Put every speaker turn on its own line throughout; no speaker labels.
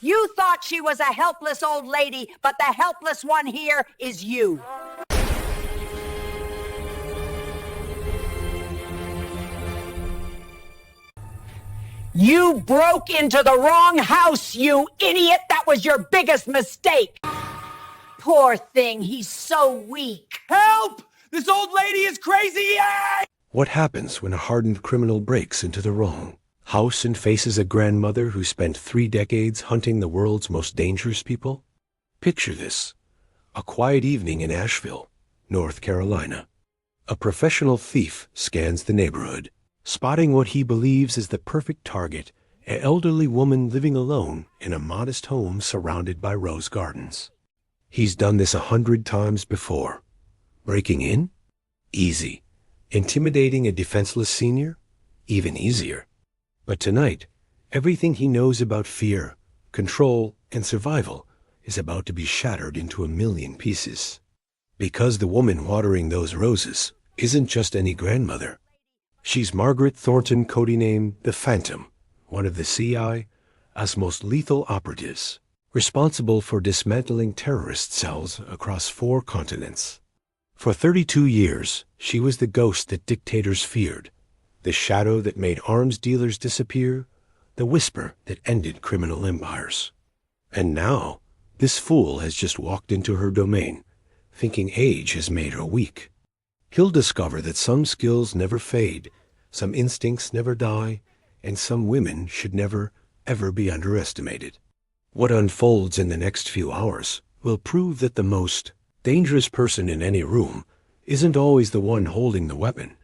You thought she was a helpless old lady, but the helpless one here is you. You broke into the wrong house, you idiot! That was your biggest mistake! Poor thing, he's so weak.
Help! This old lady is crazy! Yay!
What happens when a hardened criminal breaks into the wrong house and faces a grandmother who spent 3 decades hunting the world's most dangerous people? Picture this. A quiet evening in Asheville, North Carolina. A professional thief scans the neighborhood, spotting what he believes is the perfect target, an elderly woman living alone in a modest home surrounded by rose gardens. He's done this 100 times before. Breaking in? Easy. Intimidating a defenseless senior? Even easier. But tonight, everything he knows about fear, control, and survival is about to be shattered into a million pieces. Because the woman watering those roses isn't just any grandmother. She's Margaret Thornton, codenamed the Phantom, one of the CIA's most lethal operatives, responsible for dismantling terrorist cells across 4 continents. For 32 years, she was the ghost that dictators feared, the shadow that made arms dealers disappear, the whisper that ended criminal empires. And now, this fool has just walked into her domain, thinking age has made her weak. He'll discover that some skills never fade, some instincts never die, and some women should never, ever be underestimated. What unfolds in the next few hours will prove that the most dangerous person in any room isn't always the one holding the weapon.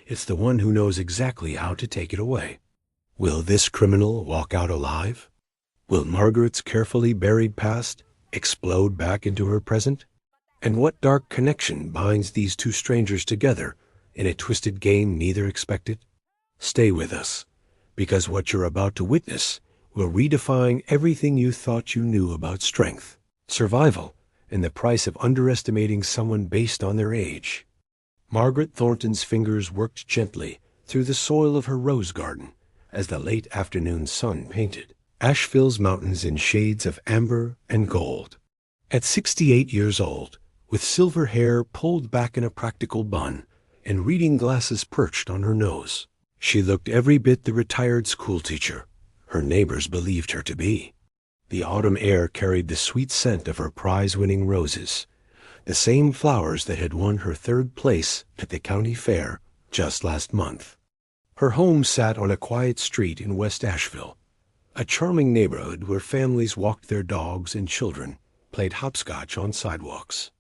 It's the one who knows exactly how to take it away. Will this criminal walk out alive? Will Margaret's carefully buried past explode back into her present? And what dark connection binds these 2 strangers together in a twisted game neither expected? Stay with us, because what you're about to witness will redefine everything you thought you knew about strength, survival, and the price of underestimating someone based on their age. Margaret Thornton's fingers worked gently through the soil of her rose garden as the late afternoon sun painted Asheville's mountains in shades of amber and gold. At 68 years old, with silver hair pulled back in a practical bun and reading glasses perched on her nose, she looked every bit the retired schoolteacher her neighbors believed her to be. The autumn air carried the sweet scent of her prize-winning roses, the same flowers that had won her 3rd place at the county fair just last month. Her home sat on a quiet street in West Asheville, a charming neighborhood where families walked their dogs and children played hopscotch on sidewalks.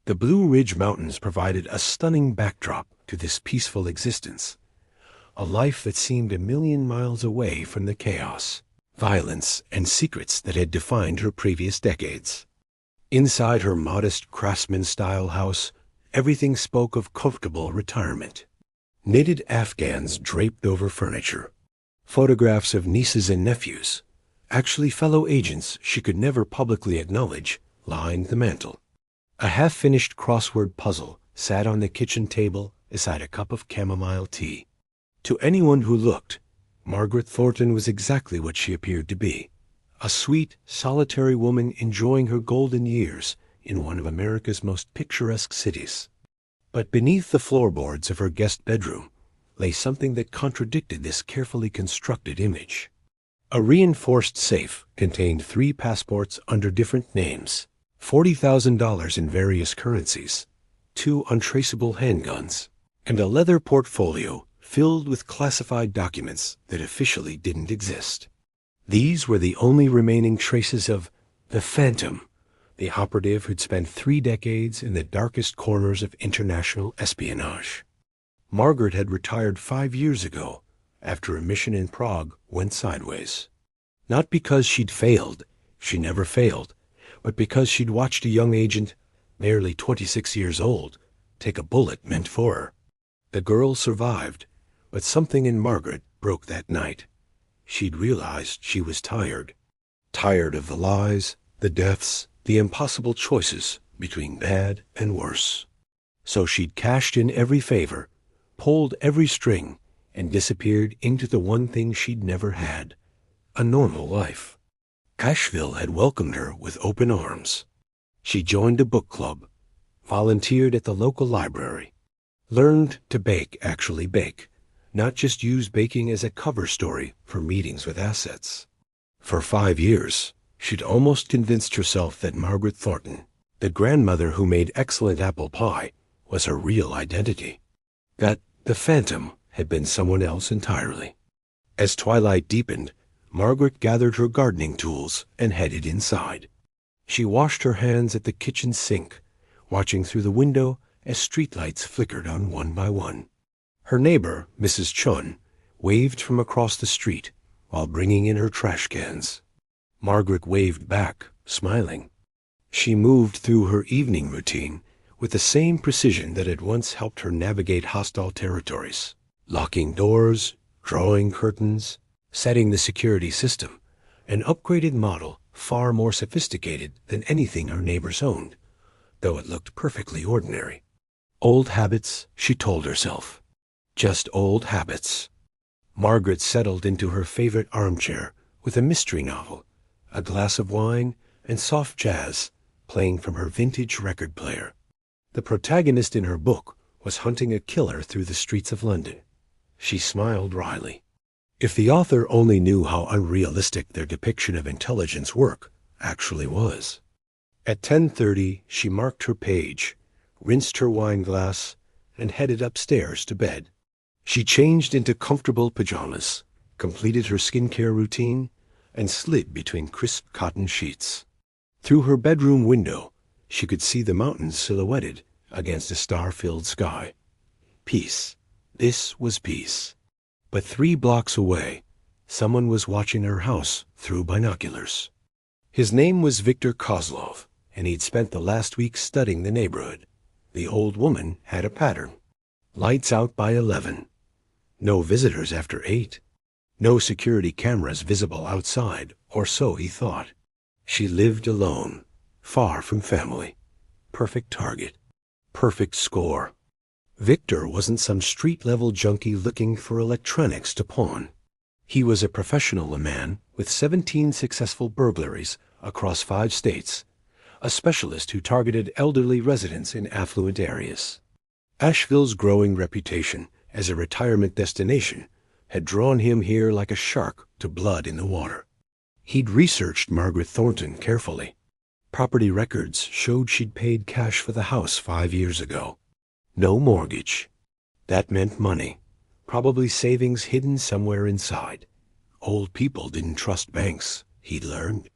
The Blue Ridge Mountains provided a stunning backdrop to this peaceful existence, a life that seemed a million miles away from the chaos, violence, and secrets that had defined her previous decades. Inside her modest craftsman-style house, everything spoke of comfortable retirement. Knitted afghans draped over furniture, photographs of nieces and nephews, actually fellow agents she could never publicly acknowledge, lined the mantel. A half-finished crossword puzzle sat on the kitchen table beside a cup of chamomile tea. To anyone who looked, Margaret Thornton was exactly what she appeared to be, a sweet, solitary woman enjoying her golden years in one of America's most picturesque cities. But beneath the floorboards of her guest bedroom lay something that contradicted this carefully constructed image. A reinforced safe contained 3 passports under different names, $40,000 in various currencies, 2 untraceable handguns, and a leather portfolio filled with classified documents that officially didn't exist. These were the only remaining traces of the Phantom, the operative who'd spent 3 decades in the darkest corners of international espionage. Margaret had retired 5 years ago after a mission in Prague went sideways. Not because she'd failed, she never failed, but because she'd watched a young agent, barely 26 years old, take a bullet meant for her. The girl survived, but something in Margaret broke that night. She'd realized she was tired. Tired of the lies, the deaths, the impossible choices between bad and worse. So she'd cashed in every favor, pulled every string, and disappeared into the one thing she'd never had, a normal life. Asheville had welcomed her with open arms. She joined a book club, volunteered at the local library, learned to actually bake, not just use baking as a cover story for meetings with assets. For 5 years, she'd almost convinced herself that Margaret Thornton, the grandmother who made excellent apple pie, was her real identity. That the phantom had been someone else entirely. As twilight deepened, Margaret gathered her gardening tools and headed inside. She washed her hands at the kitchen sink, watching through the window as streetlights flickered on one by one. Her neighbor, Mrs. Chun, waved from across the street while bringing in her trash cans. Margaret waved back, smiling. She moved through her evening routine with the same precision that had once helped her navigate hostile territories, locking doors, drawing curtains, setting the security system, an upgraded model far more sophisticated than anything her neighbors owned, though it looked perfectly ordinary. Old habits, she told herself. Just old habits. Margaret settled into her favorite armchair with a mystery novel, a glass of wine, and soft jazz playing from her vintage record player. The protagonist in her book was hunting a killer through the streets of London. She smiled wryly. If the author only knew how unrealistic their depiction of intelligence work actually was. At 10:30, she marked her page, rinsed her wine glass, and headed upstairs to bed. She changed into comfortable pajamas, completed her skincare routine, and slid between crisp cotton sheets. Through her bedroom window, she could see the mountains silhouetted against a star-filled sky. Peace. This was peace. But 3 blocks away, someone was watching her house through binoculars. His name was Victor Kozlov, and he'd spent the last week studying the neighborhood. The old woman had a pattern. Lights out by 11. No visitors after 8. No security cameras visible outside, or so he thought. She lived alone, far from family. Perfect target. Perfect score. Victor wasn't some street-level junkie looking for electronics to pawn. He was a professional man with 17 successful burglaries across 5 states, a specialist who targeted elderly residents in affluent areas. Asheville's growing reputation as a retirement destination had drawn him here like a shark to blood in the water. He'd researched Margaret Thornton carefully. Property records showed she'd paid cash for the house 5 years ago. No mortgage. That meant money, probably savings hidden somewhere inside. Old people didn't trust banks, he'd learned.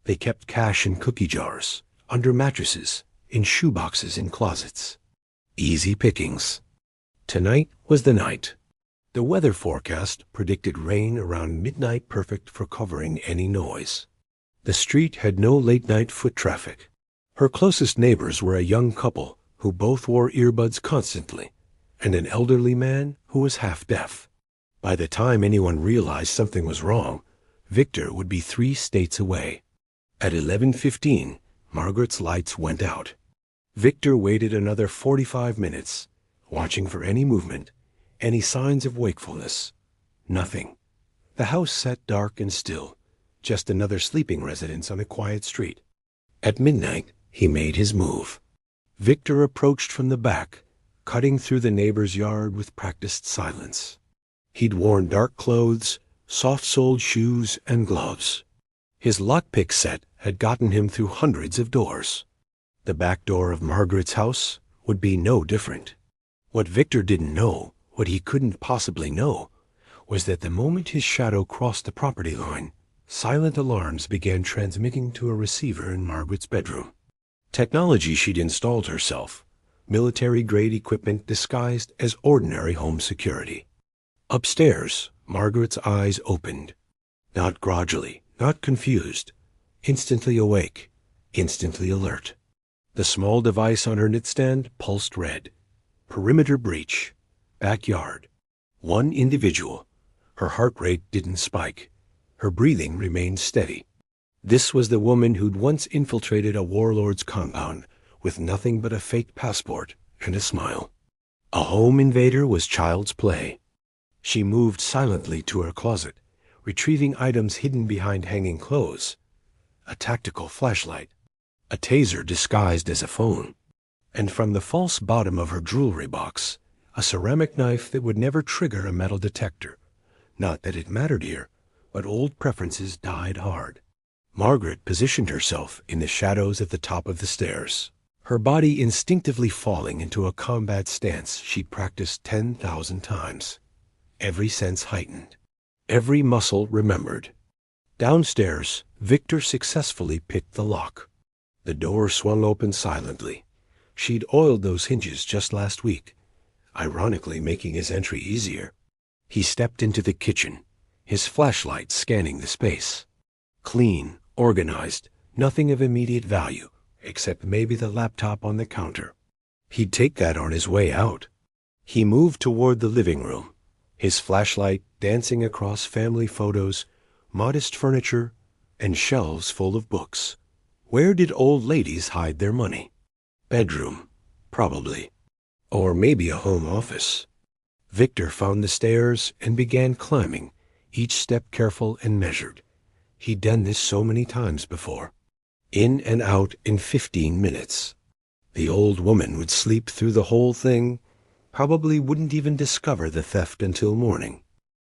They kept cash in cookie jars, under mattresses, in shoeboxes in closets. Easy pickings. Tonight was the night. The weather forecast predicted rain around midnight, perfect for covering any noise. The street had no late-night foot traffic. Her closest neighbors were a young couple who both wore earbuds constantly, and an elderly man who was half-deaf. By the time anyone realized something was wrong, Victor would be 3 states away. At 11:15, Margaret's lights went out. Victor waited another 45 minutes, watching for any movement, any signs of wakefulness. Nothing. The house sat dark and still, just another sleeping residence on a quiet street. At midnight, he made his move. Victor approached from the back, cutting through the neighbor's yard with practiced silence. He'd worn dark clothes, soft-soled shoes, and gloves. His lockpick set had gotten him through hundreds of doors. The back door of Margaret's house would be no different. What Victor didn't know, what he couldn't possibly know, was that the moment his shadow crossed the property line, silent alarms began transmitting to a receiver in Margaret's bedroom. Technology she'd installed herself, military-grade equipment disguised as ordinary home security. Upstairs, Margaret's eyes opened. Not grudgingly, not confused. Instantly awake, instantly alert. The small device on her nightstand pulsed red. Perimeter breach. Backyard. One individual. Her heart rate didn't spike. Her breathing remained steady. This was the woman who'd once infiltrated a warlord's compound with nothing but a fake passport and a smile. A home invader was child's play. She moved silently to her closet, retrieving items hidden behind hanging clothes, a tactical flashlight, a taser disguised as a phone, and from the false bottom of her jewelry box, a ceramic knife that would never trigger a metal detector. Not that it mattered here, but old preferences died hard. Margaret positioned herself in the shadows at the top of the stairs, her body instinctively falling into a combat stance she'd practiced 10,000 times. Every sense heightened, every muscle remembered. Downstairs, Victor successfully picked the lock. The door swung open silently. She'd oiled those hinges just last week, ironically making his entry easier. He stepped into the kitchen, his flashlight scanning the space. Clean, organized, nothing of immediate value, except maybe the laptop on the counter. He'd take that on his way out. He moved toward the living room, his flashlight dancing across family photos, modest furniture, and shelves full of books. Where did old ladies hide their money? Bedroom, probably. Or maybe a home office. Victor found the stairs and began climbing, each step careful and measured. He'd done this so many times before. In and out in 15 minutes. The old woman would sleep through the whole thing, probably wouldn't even discover the theft until morning.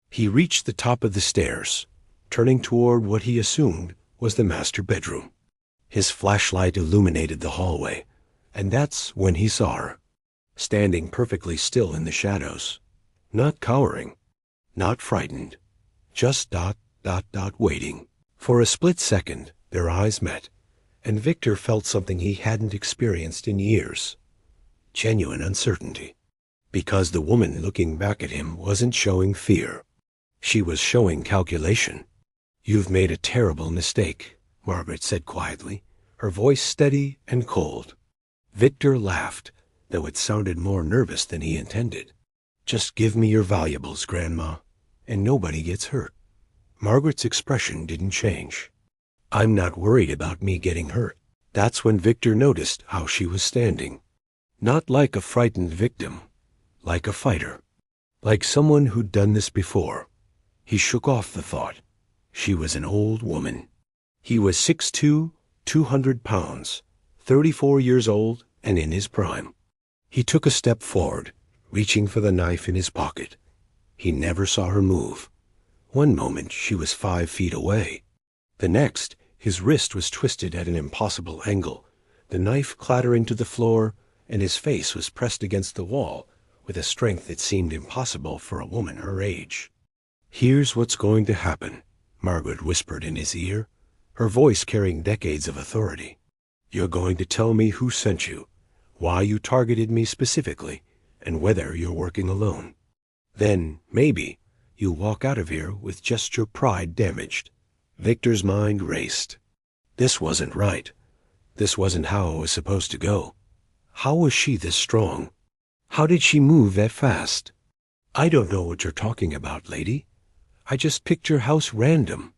He reached the top of the stairs, turning toward what he assumed was the master bedroom. His flashlight illuminated the hallway, and that's when he saw her, standing perfectly still in the shadows. Not cowering, not frightened, just waiting. For a split second, their eyes met, and Victor felt something he hadn't experienced in years. Genuine uncertainty. Because the woman looking back at him wasn't showing fear. She was showing calculation. "You've made a terrible mistake," Margaret said quietly, her voice steady and cold. Victor laughed, though it sounded more nervous than he intended. "Just give me your valuables, Grandma, and nobody gets hurt." Margaret's expression didn't change. "I'm not worried about me getting hurt." That's when Victor noticed how she was standing. Not like a frightened victim, like a fighter, like someone who'd done this before. He shook off the thought. She was an old woman. He was 6'2", 200 pounds, 34 years old and in his prime. He took a step forward, reaching for the knife in his pocket. He never saw her move. One moment she was 5 feet away. The next, his wrist was twisted at an impossible angle, the knife clattering to the floor, and his face was pressed against the wall with a strength that seemed impossible for a woman her age. "Here's what's going to happen," Margaret whispered in his ear, her voice carrying decades of authority. "You're going to tell me who sent you, why you targeted me specifically, and whether you're working alone. Then, maybe, you'll walk out of here with just your pride damaged." Victor's mind raced. This wasn't right. This wasn't how it was supposed to go. How was she this strong? How did she move that fast? "I don't know what you're talking about, lady. I just picked your house random."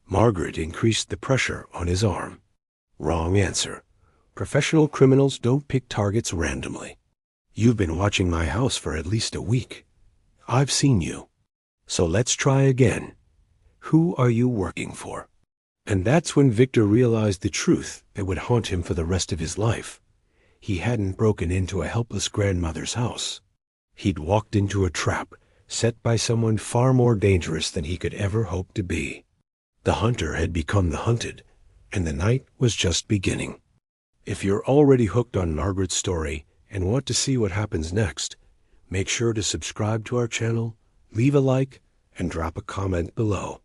Margaret increased the pressure on his arm. "Wrong answer. Professional criminals don't pick targets randomly. You've been watching my house for at least a week. I've seen you. So let's try again. Who are you working for?" And that's when Victor realized the truth that would haunt him for the rest of his life. He hadn't broken into a helpless grandmother's house. He'd walked into a trap set by someone far more dangerous than he could ever hope to be. The hunter had become the hunted, and the night was just beginning. If you're already hooked on Margaret's story and want to see what happens next, make sure to subscribe to our channel, leave a like, and drop a comment below.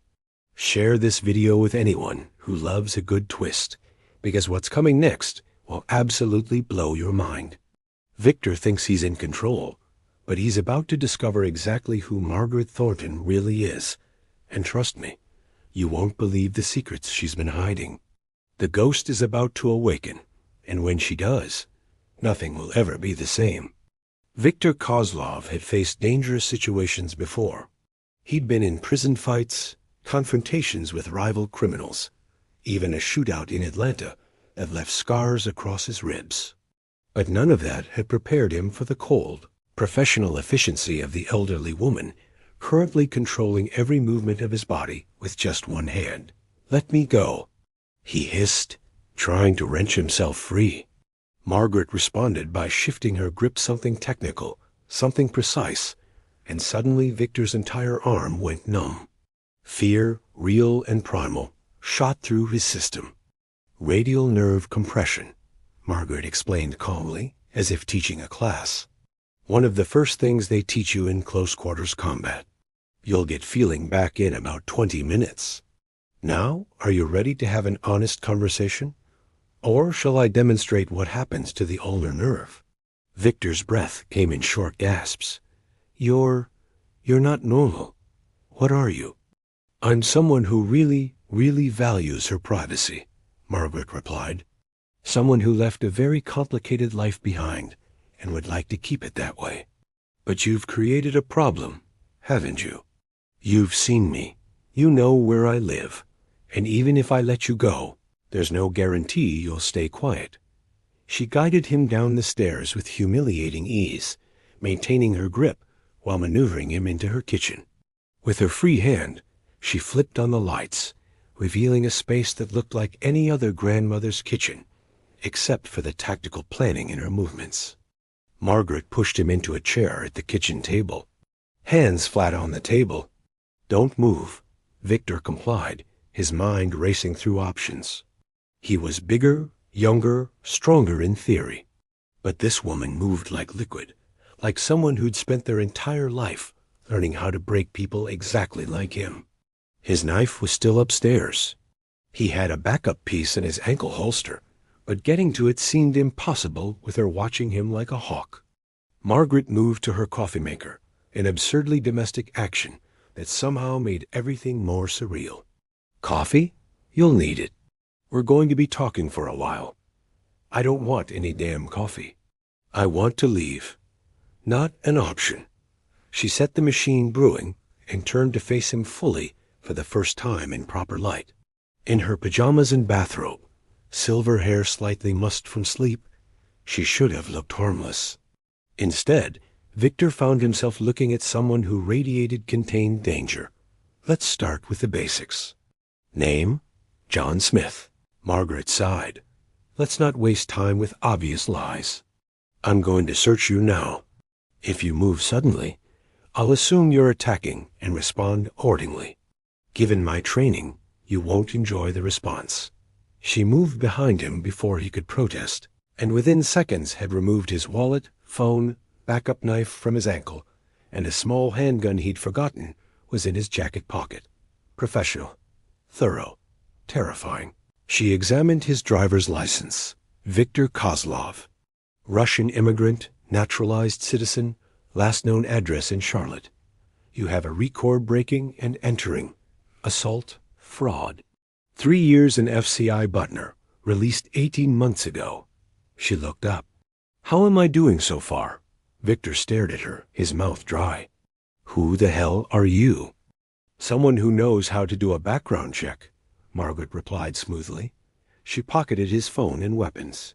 Share this video with anyone who loves a good twist, because what's coming next will absolutely blow your mind. Victor thinks he's in control, but he's about to discover exactly who Margaret Thornton really is. And trust me, you won't believe the secrets she's been hiding. The ghost is about to awaken, and when she does, nothing will ever be the same. Victor Kozlov had faced dangerous situations before. He'd been in prison fights, confrontations with rival criminals, even a shootout in Atlanta that left scars across his ribs. But none of that had prepared him for the cold, professional efficiency of the elderly woman currently controlling every movement of his body with just one hand. "Let me go." he hissed, trying to wrench himself free. Margaret responded by shifting her grip something technical, something precise, and suddenly Victor's entire arm went numb. Fear, real and primal, shot through his system. Radial nerve compression, Margaret explained calmly, as if teaching a class. One of the first things they teach you in close quarters combat. You'll get feeling back in about 20 minutes. Now, are you ready to have an honest conversation? Or shall I demonstrate what happens to the ulnar nerve? Victor's breath came in short gasps. You're not normal. What are you? I'm someone who really values her privacy, Margaret replied. Someone who left a very complicated life behind and would like to keep it that way. But you've created a problem, haven't you? You've seen me. You know where I live. And even if I let you go, there's no guarantee you'll stay quiet. She guided him down the stairs with humiliating ease, maintaining her grip while maneuvering him into her kitchen. With her free hand, she flipped on the lights, revealing a space that looked like any other grandmother's kitchen, except for the tactical planning in her movements. Margaret pushed him into a chair at the kitchen table. Hands flat on the table. Don't move. Victor complied, his mind racing through options. He was bigger, younger, stronger in theory. But this woman moved like liquid, like someone who'd spent their entire life learning how to break people exactly like him. His knife was still upstairs. He had a backup piece in his ankle holster, but getting to it seemed impossible with her watching him like a hawk. Margaret moved to her coffee maker, an absurdly domestic action that somehow made everything more surreal. Coffee? You'll need it. We're going to be talking for a while. I don't want any damn coffee. I want to leave. Not an option. She set the machine brewing and turned to face him fully for the first time in proper light. In her pajamas and bathrobe, silver hair slightly mussed from sleep, she should have looked harmless. Instead, Victor found himself looking at someone who radiated contained danger. Let's start with the basics. Name? John Smith. Margaret sighed. Let's not waste time with obvious lies. I'm going to search you now. If you move suddenly, I'll assume you're attacking and respond accordingly. Given my training, you won't enjoy the response. She moved behind him before he could protest, and within seconds had removed his wallet, phone, backup knife from his ankle, and a small handgun he'd forgotten was in his jacket pocket. Professional. Thorough. Terrifying. She examined his driver's license. Victor Kozlov. Russian immigrant, naturalized citizen, last known address in Charlotte. You have a record breaking and entering. Assault, fraud. 3 years in FCI Butner, released 18 months ago. She looked up. How am I doing so far? Victor stared at her, his mouth dry. Who the hell are you? Someone who knows how to do a background check, Margaret replied smoothly. She pocketed his phone and weapons.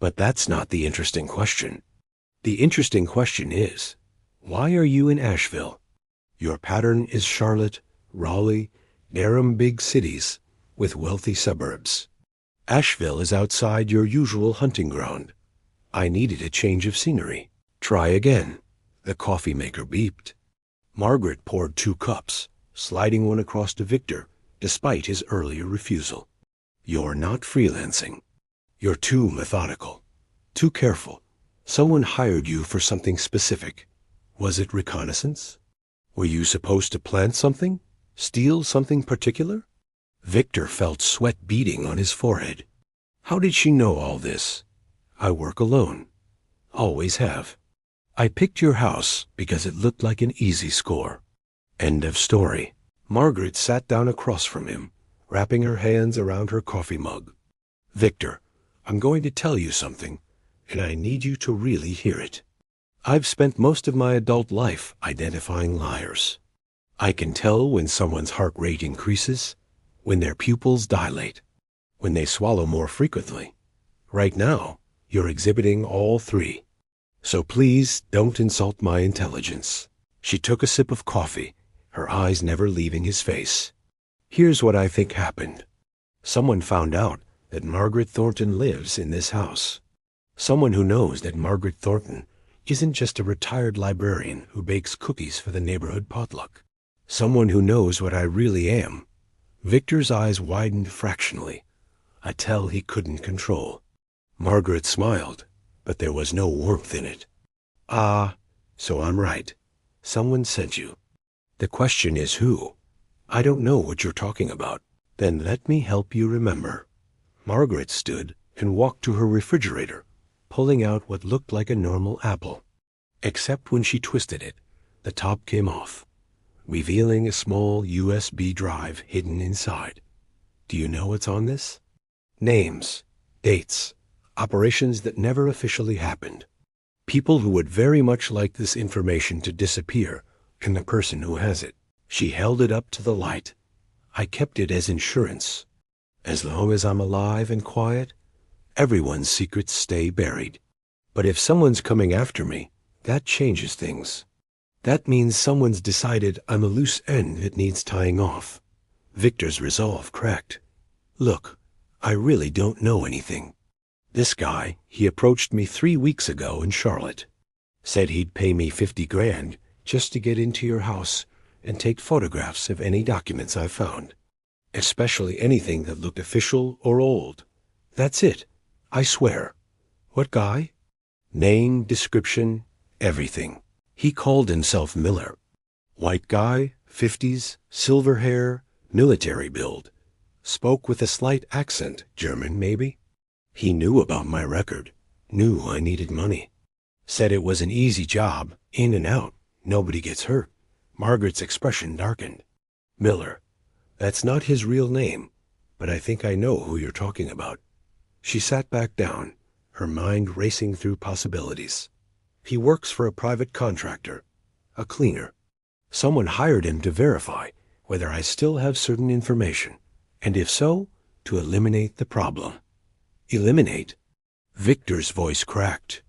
But that's not the interesting question. The interesting question is, why are you in Asheville? Your pattern is Charlotte, Raleigh, Durham, big cities with wealthy suburbs. Asheville is outside your usual hunting ground. I needed a change of scenery. Try again. The coffee maker beeped. Margaret poured 2 cups, sliding one across to Victor, despite his earlier refusal. You're not freelancing. You're too methodical, too careful. Someone hired you for something specific. Was it reconnaissance? Were you supposed to plant something? Steal something particular? Victor felt sweat beading on his forehead. How did she know all this? I work alone. Always have. I picked your house because it looked like an easy score. End of story. Margaret sat down across from him, wrapping her hands around her coffee mug. Victor, I'm going to tell you something, and I need you to really hear it. I've spent most of my adult life identifying liars. I can tell when someone's heart rate increases, when their pupils dilate, when they swallow more frequently. Right now, you're exhibiting all 3. So please don't insult my intelligence. She took a sip of coffee, her eyes never leaving his face. Here's what I think happened. Someone found out that Margaret Thornton lives in this house. Someone who knows that Margaret Thornton isn't just a retired librarian who bakes cookies for the neighborhood potluck. Someone who knows what I really am. Victor's eyes widened fractionally, a tell he couldn't control. Margaret smiled, but there was no warmth in it. Ah, so I'm right. Someone sent you. The question is who? I don't know what you're talking about. Then let me help you remember. Margaret stood and walked to her refrigerator, pulling out what looked like a normal apple. Except when she twisted it, the top came off, revealing a small USB drive hidden inside. Do you know what's on this? Names, dates, operations that never officially happened. People who would very much like this information to disappear, and the person who has it. She held it up to the light. I kept it as insurance. As long as I'm alive and quiet, everyone's secrets stay buried. But if someone's coming after me, that changes things. That means someone's decided I'm a loose end that needs tying off. Victor's resolve cracked. Look, I really don't know anything. This guy, he approached me 3 weeks ago in Charlotte. Said he'd pay me $50,000 just to get into your house and take photographs of any documents I found. Especially anything that looked official or old. That's it. I swear. What guy? Name, description, everything. He called himself Miller. White guy, 50s, silver hair, military build. Spoke with a slight accent, German maybe. He knew about my record, knew I needed money. Said it was an easy job, in and out, nobody gets hurt. Margaret's expression darkened. Miller. That's not his real name, but I think I know who you're talking about. She sat back down, her mind racing through possibilities. He works for a private contractor, a cleaner. Someone hired him to verify whether I still have certain information, and if so, to eliminate the problem. Eliminate? Victor's voice cracked.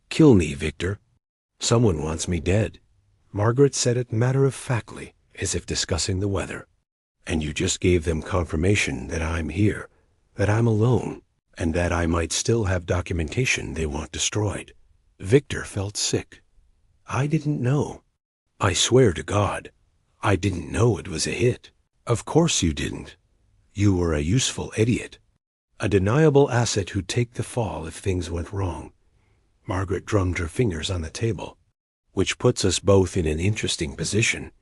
Kill me, Victor. Someone wants me dead. Margaret said it matter-of-factly, as if discussing the weather. And you just gave them confirmation that I'm here, that I'm alone, and that I might still have documentation they want destroyed. Victor felt sick. I didn't know. I swear to God, I didn't know it was a hit. Of course you didn't. You were a useful idiot. A deniable asset who'd take the fall if things went wrong. Margaret drummed her fingers on the table. Which puts us both in an interesting position.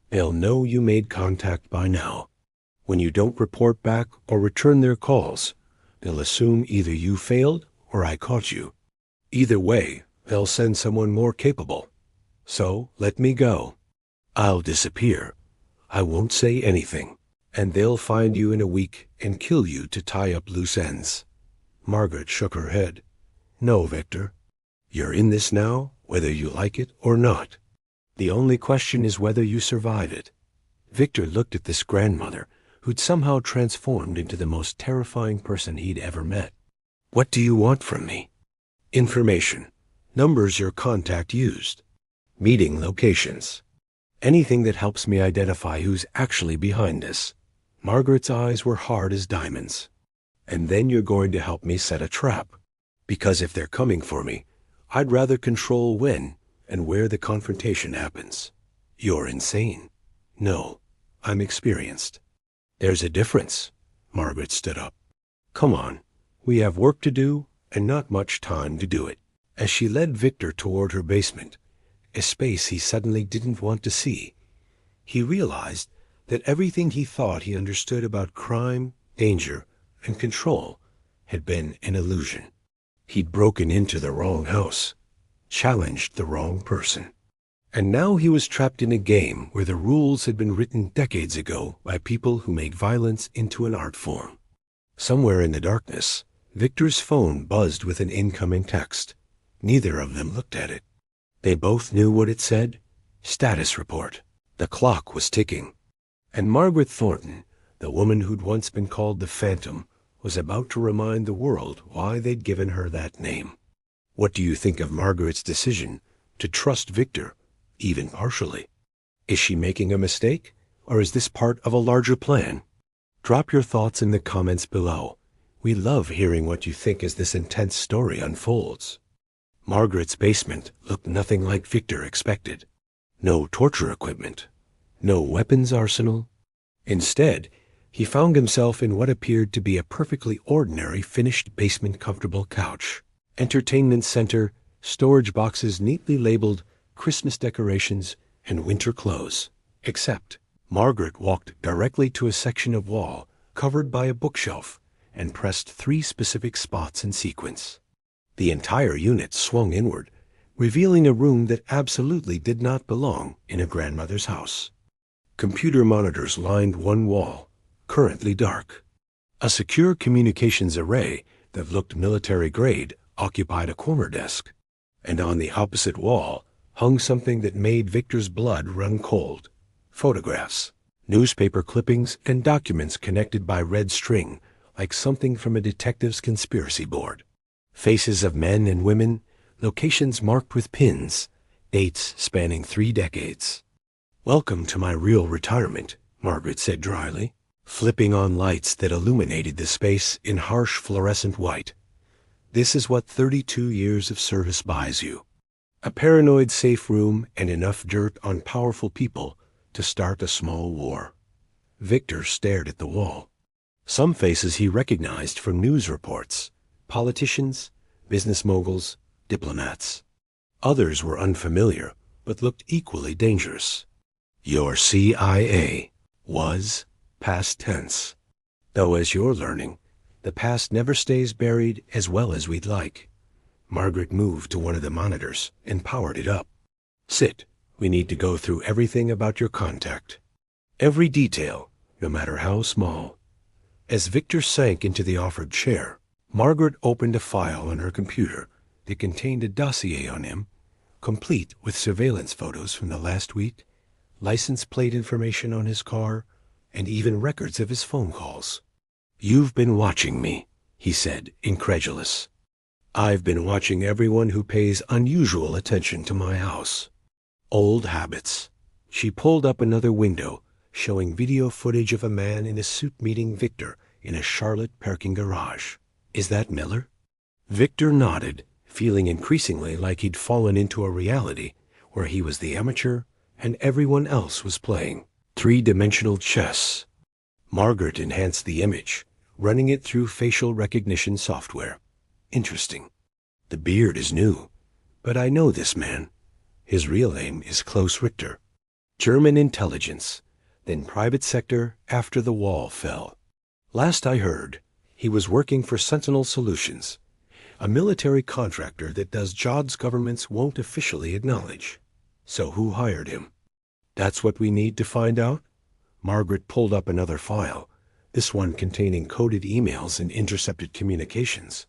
They'll know you made contact by now. When you don't report back or return their calls, they'll assume either you failed or I caught you. Either way, they'll send someone more capable. So let me go. I'll disappear. I won't say anything. And they'll find you in a week and kill you to tie up loose ends. Margaret shook her head. No, Victor. You're in this now, whether you like it or not. The only question is whether you survive it. Victor looked at this grandmother, who'd somehow transformed into the most terrifying person he'd ever met. What do you want from me? Information. Numbers your contact used. Meeting locations. Anything that helps me identify who's actually behind this. Margaret's eyes were hard as diamonds. And then you're going to help me set a trap. Because if they're coming for me, I'd rather control when and where the confrontation happens. You're insane. No, I'm experienced. There's a difference. Margaret stood up. Come on, we have work to do and not much time to do it. As she led Victor toward her basement, a space he suddenly didn't want to see, he realized that everything he thought he understood about crime, danger, and control had been an illusion. He'd broken into the wrong house, challenged the wrong person. And now he was trapped in a game where the rules had been written decades ago by people who made violence into an art form. Somewhere in the darkness, Victor's phone buzzed with an incoming text. Neither of them looked at it. They both knew what it said. Status report. The clock was ticking. And Margaret Thornton, the woman who'd once been called the Phantom, was about to remind the world why they'd given her that name. What do you think of Margaret's decision to trust Victor, even partially? Is she making a mistake, or is this part of a larger plan? Drop your thoughts in the comments below. We love hearing what you think as this intense story unfolds. Margaret's basement looked nothing like Victor expected. No torture equipment. No weapons arsenal. Instead, he found himself in what appeared to be a perfectly ordinary finished basement comfortable couch. Entertainment center, storage boxes neatly labeled, Christmas decorations, and winter clothes. Except, Margaret walked directly to a section of wall covered by a bookshelf and pressed 3 specific spots in sequence. The entire unit swung inward, revealing a room that absolutely did not belong in a grandmother's house. Computer monitors lined one wall, currently dark. A secure communications array that looked military-grade occupied a corner desk, and on the opposite wall hung something that made Victor's blood run cold. Photographs, newspaper clippings, and documents connected by red string, like something from a detective's conspiracy board. Faces of men and women, locations marked with pins, dates spanning 3 decades. "Welcome to my real retirement," Margaret said dryly, flipping on lights that illuminated the space in harsh fluorescent white. "This is what 32 years of service buys you. A paranoid safe room and enough dirt on powerful people to start a small war." Victor stared at the wall. Some faces he recognized from news reports. Politicians, business moguls, diplomats. Others were unfamiliar, but looked equally dangerous. Your CIA was past tense. Though as you're learning, the past never stays buried as well as we'd like. Margaret moved to one of the monitors and powered it up. "Sit. We need to go through everything about your contact. Every detail, no matter how small." As Victor sank into the offered chair, Margaret opened a file on her computer that contained a dossier on him, complete with surveillance photos from the last week, license plate information on his car, and even records of his phone calls. "You've been watching me," he said, incredulous. "I've been watching everyone who pays unusual attention to my house. Old habits." She pulled up another window, showing video footage of a man in a suit meeting Victor in a Charlotte parking garage. "Is that Miller?" Victor nodded, feeling increasingly like he'd fallen into a reality where he was the amateur and everyone else was playing 3-dimensional chess. Margaret enhanced the image, running it through facial recognition software. "Interesting. The beard is new, but I know this man. His real name is Klaus Richter. German intelligence, then private sector after the wall fell. Last I heard, he was working for Sentinel Solutions, a military contractor that does jobs governments won't officially acknowledge. So who hired him?" "That's what we need to find out." Margaret pulled up another file, this one containing coded emails and intercepted communications.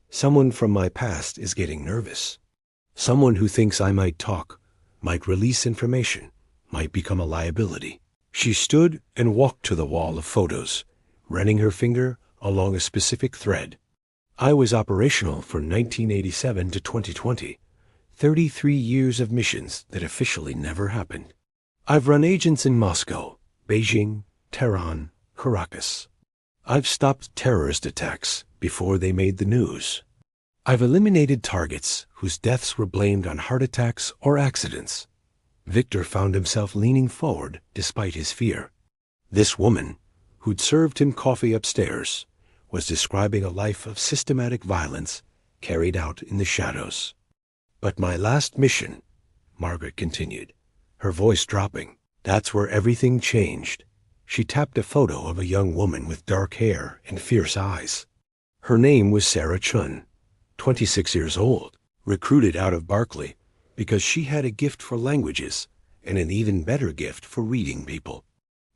"Someone from my past is getting nervous. Someone who thinks I might talk, might release information, might become a liability." She stood and walked to the wall of photos, running her finger along a specific thread. "I was operational from 1987 to 2020, 33 years of missions that officially never happened. I've run agents in Moscow, Beijing, Tehran, Caracas. I've stopped terrorist attacks before they made the news. I've eliminated targets whose deaths were blamed on heart attacks or accidents." Victor found himself leaning forward despite his fear. This woman, who'd served him coffee upstairs, was describing a life of systematic violence carried out in the shadows. "But my last mission," Margaret continued, her voice dropping, "that's where everything changed." She tapped a photo of a young woman with dark hair and fierce eyes. Her name was Sarah Chun, 26 years old, recruited out of Berkeley because she had a gift for languages and an even better gift for reading people.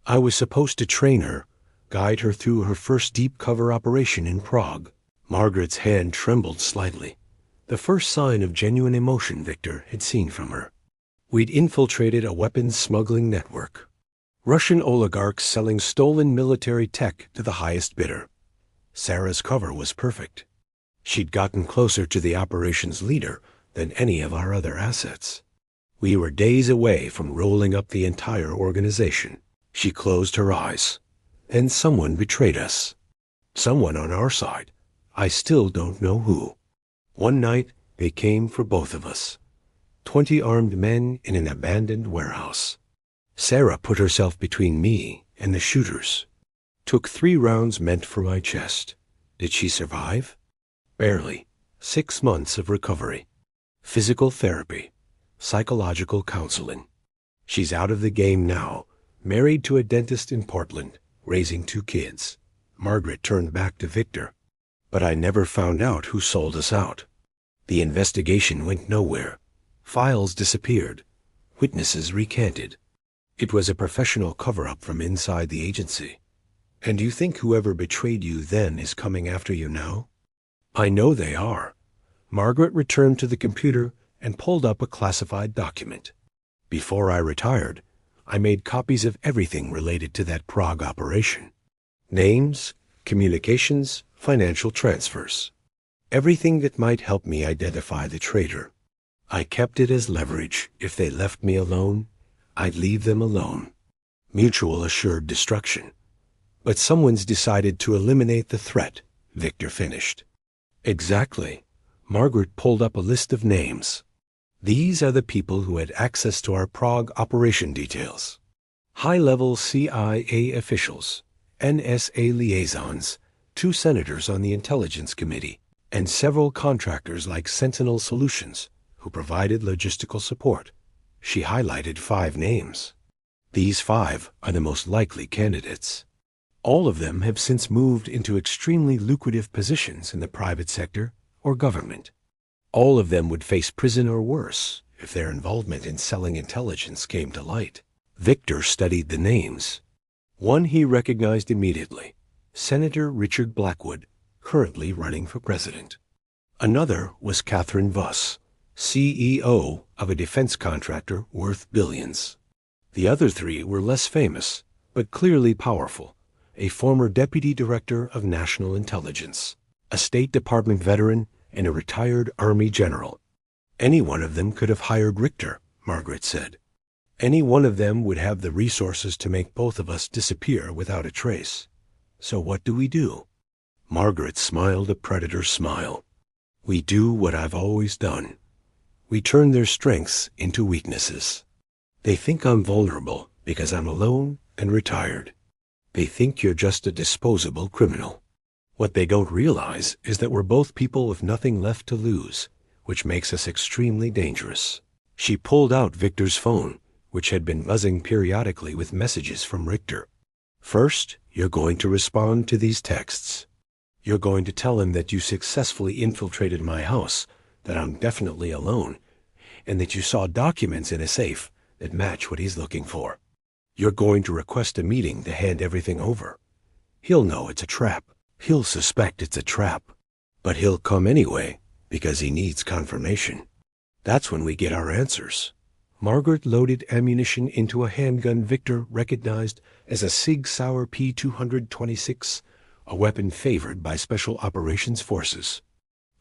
I was supposed to train her, guide her through her first deep cover operation in Prague. Margaret's hand trembled slightly, the first sign of genuine emotion Victor had seen from her. "We'd infiltrated a weapons smuggling network. Russian oligarchs selling stolen military tech to the highest bidder. Sarah's cover was perfect. She'd gotten closer to the operations leader than any of our other assets. We were days away from rolling up the entire organization." She closed her eyes. And someone betrayed us. Someone on our side. I still don't know who. One night, they came for both of us. 20 armed men in an abandoned warehouse. Sarah put herself between me and the shooters. Took 3 rounds meant for my chest. Did she survive? Barely. 6 months of recovery. Physical therapy. Psychological counseling. She's out of the game now, married to a dentist in Portland, raising 2 kids. Margaret turned back to Victor. But I never found out who sold us out. The investigation went nowhere. Files disappeared. Witnesses recanted. It was a professional cover-up from inside the agency. And you think whoever betrayed you then is coming after you now? I know they are. Margaret returned to the computer and pulled up a classified document. Before I retired, I made copies of everything related to that Prague operation. Names, communications, financial transfers. Everything that might help me identify the traitor. I kept it as leverage. If they left me alone, I'd leave them alone. Mutual assured destruction. But someone's decided to eliminate the threat, Victor finished. Exactly. Margaret pulled up a list of names. These are the people who had access to our Prague operation details. High-level CIA officials, NSA liaisons, 2 senators on the Intelligence Committee, and several contractors like Sentinel Solutions, who provided logistical support. She highlighted 5 names. These 5 are the most likely candidates. All of them have since moved into extremely lucrative positions in the private sector or government. All of them would face prison or worse if their involvement in selling intelligence came to light. Victor studied the names. One he recognized immediately, Senator Richard Blackwood, currently running for president. Another was Catherine Voss, CEO of a defense contractor worth billions. The other 3 were less famous, but clearly powerful. A former deputy director of national intelligence, a State Department veteran, and a retired Army general. Any one of them could have hired Richter, Margaret said. Any one of them would have the resources to make both of us disappear without a trace. So what do we do? Margaret smiled a predator's smile. We do what I've always done. We turn their strengths into weaknesses. They think I'm vulnerable because I'm alone and retired. They think you're just a disposable criminal. What they don't realize is that we're both people with nothing left to lose, which makes us extremely dangerous. She pulled out Victor's phone, which had been buzzing periodically with messages from Richter. First, you're going to respond to these texts. You're going to tell him that you successfully infiltrated my house, that I'm definitely alone, and that you saw documents in a safe that match what he's looking for. You're going to request a meeting to hand everything over. He'll know it's a trap. He'll suspect it's a trap. But he'll come anyway, because he needs confirmation. That's when we get our answers. Margaret loaded ammunition into a handgun Victor recognized as a Sig Sauer P226, a weapon favored by Special Operations Forces.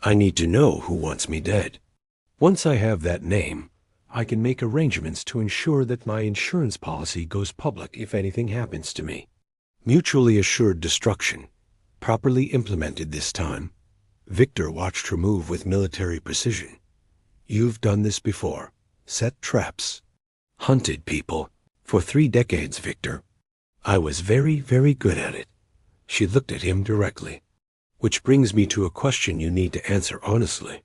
I need to know who wants me dead. Once I have that name, I can make arrangements to ensure that my insurance policy goes public if anything happens to me. Mutually assured destruction, properly implemented this time. Victor watched her move with military precision. You've done this before. Set traps. Hunted people. For 3 decades, Victor. I was very, very good at it. She looked at him directly. Which brings me to a question you need to answer honestly.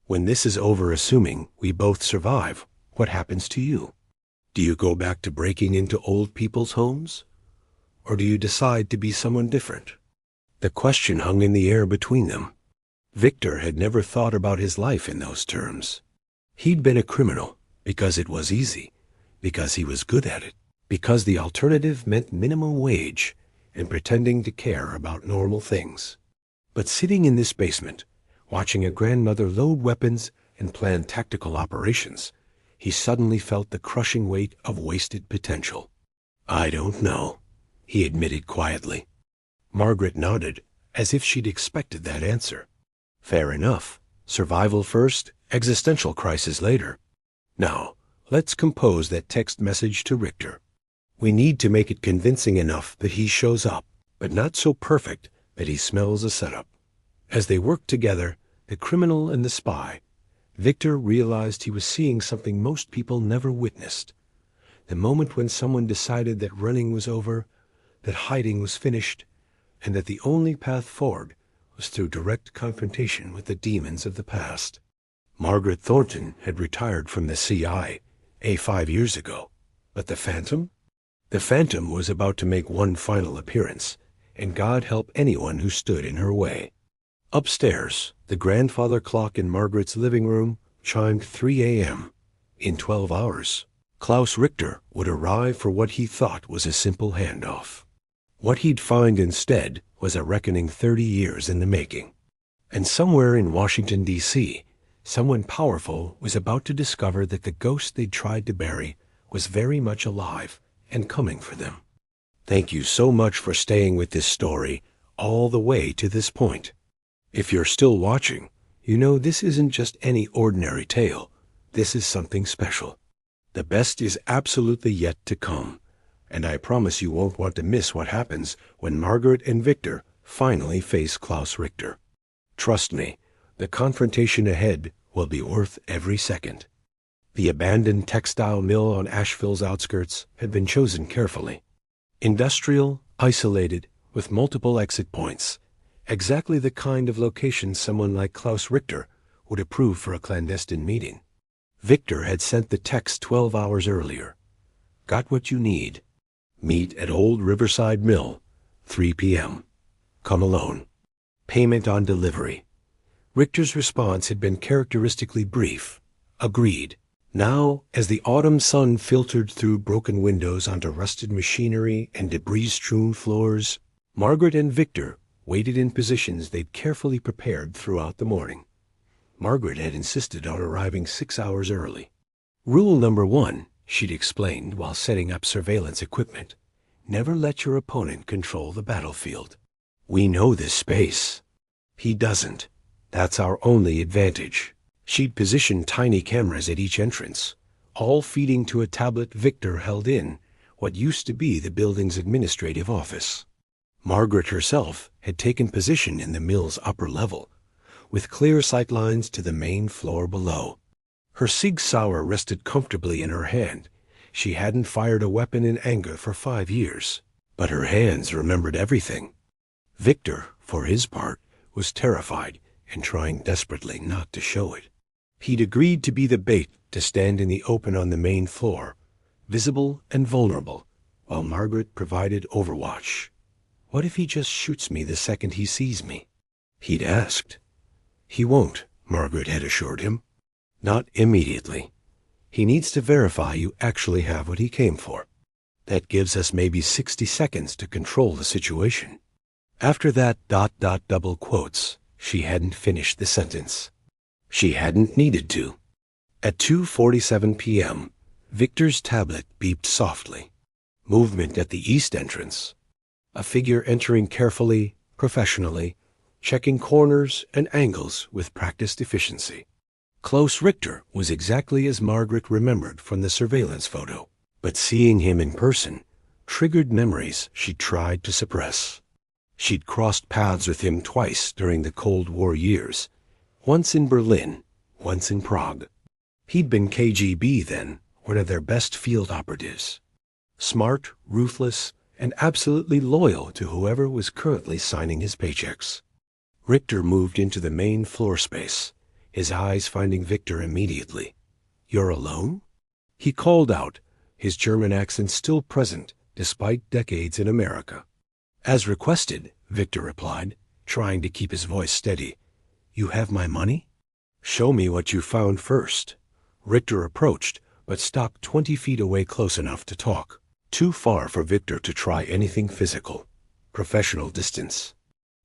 When this is over, assuming we both survive, what happens to you? Do you go back to breaking into old people's homes? Or do you decide to be someone different? The question hung in the air between them. Victor had never thought about his life in those terms. He'd been a criminal because it was easy, because he was good at it, because the alternative meant minimum wage and pretending to care about normal things. But sitting in this basement, watching a grandmother load weapons and plan tactical operations, he suddenly felt the crushing weight of wasted potential. I don't know, he admitted quietly. Margaret nodded, as if she'd expected that answer. Fair enough. Survival first, existential crisis later. Now, let's compose that text message to Richter. We need to make it convincing enough that he shows up. but not so perfect that he smells a setup. As they worked together, the criminal and the spy, Victor realized he was seeing something most people never witnessed. The moment when someone decided that running was over, that hiding was finished, and that the only path forward was through direct confrontation with the demons of the past. Margaret Thornton had retired from the CIA 5 years ago, but the Phantom? The Phantom was about to make one final appearance, and God help anyone who stood in her way. Upstairs, the grandfather clock in Margaret's living room chimed 3 a.m. In 12 hours, Klaus Richter would arrive for what he thought was a simple handoff. What he'd find instead was a reckoning 30 years in the making. And somewhere in Washington, D.C., someone powerful was about to discover that the ghost they'd tried to bury was very much alive and coming for them. Thank you so much for staying with this story all the way to this point. If you're still watching, you know this isn't just any ordinary tale. This is something special. The best is absolutely yet to come, and I promise you won't want to miss what happens when Margaret and Victor finally face Klaus Richter. Trust me, the confrontation ahead will be worth every second. The abandoned textile mill on Asheville's outskirts had been chosen carefully. Industrial, isolated, with multiple exit points, exactly the kind of location someone like Klaus Richter would approve for a clandestine meeting. Victor had sent the text 12 hours earlier. Got what you need. Meet at Old Riverside Mill, 3 p.m. Come alone. Payment on delivery. Richter's response had been characteristically brief. Agreed. Now, as the autumn sun filtered through broken windows onto rusted machinery and debris-strewn floors, Margaret and Victor waited in positions they'd carefully prepared throughout the morning. Margaret had insisted on arriving 6 hours early. Rule number 1, she'd explained while setting up surveillance equipment: never let your opponent control the battlefield. We know this space. He doesn't. That's our only advantage. She'd positioned tiny cameras at each entrance, all feeding to a tablet Victor held in what used to be the building's administrative office. Margaret herself had taken position in the mill's upper level, with clear sightlines to the main floor below. Her Sig Sauer rested comfortably in her hand. She hadn't fired a weapon in anger for 5 years, but her hands remembered everything. Victor, for his part, was terrified and trying desperately not to show it. He'd agreed to be the bait to stand in the open on the main floor, visible and vulnerable, while Margaret provided overwatch. What if he just shoots me the second he sees me? He'd asked. He won't, Margaret had assured him. Not immediately. He needs to verify you actually have what he came for. That gives us maybe 60 seconds to control the situation. After that ... double quotes, she hadn't finished the sentence. She hadn't needed to. At 2:47 p.m., Victor's tablet beeped softly. Movement at the east entrance. A figure entering carefully, professionally, checking corners and angles with practiced efficiency. Klaus Richter was exactly as Margaret remembered from the surveillance photo, but seeing him in person triggered memories she tried to suppress. She'd crossed paths with him twice during the Cold War years, once in Berlin, once in Prague. He'd been KGB then, one of their best field operatives. Smart, ruthless, and absolutely loyal to whoever was currently signing his paychecks. Richter moved into the main floor space, his eyes finding Victor immediately. "You're alone?" He called out, his German accent still present despite decades in America. "As requested," Victor replied, trying to keep his voice steady. "You have my money?" "Show me what you found first." Richter approached, but stopped 20 feet away close enough to talk. Too far for Victor to try anything physical. Professional distance.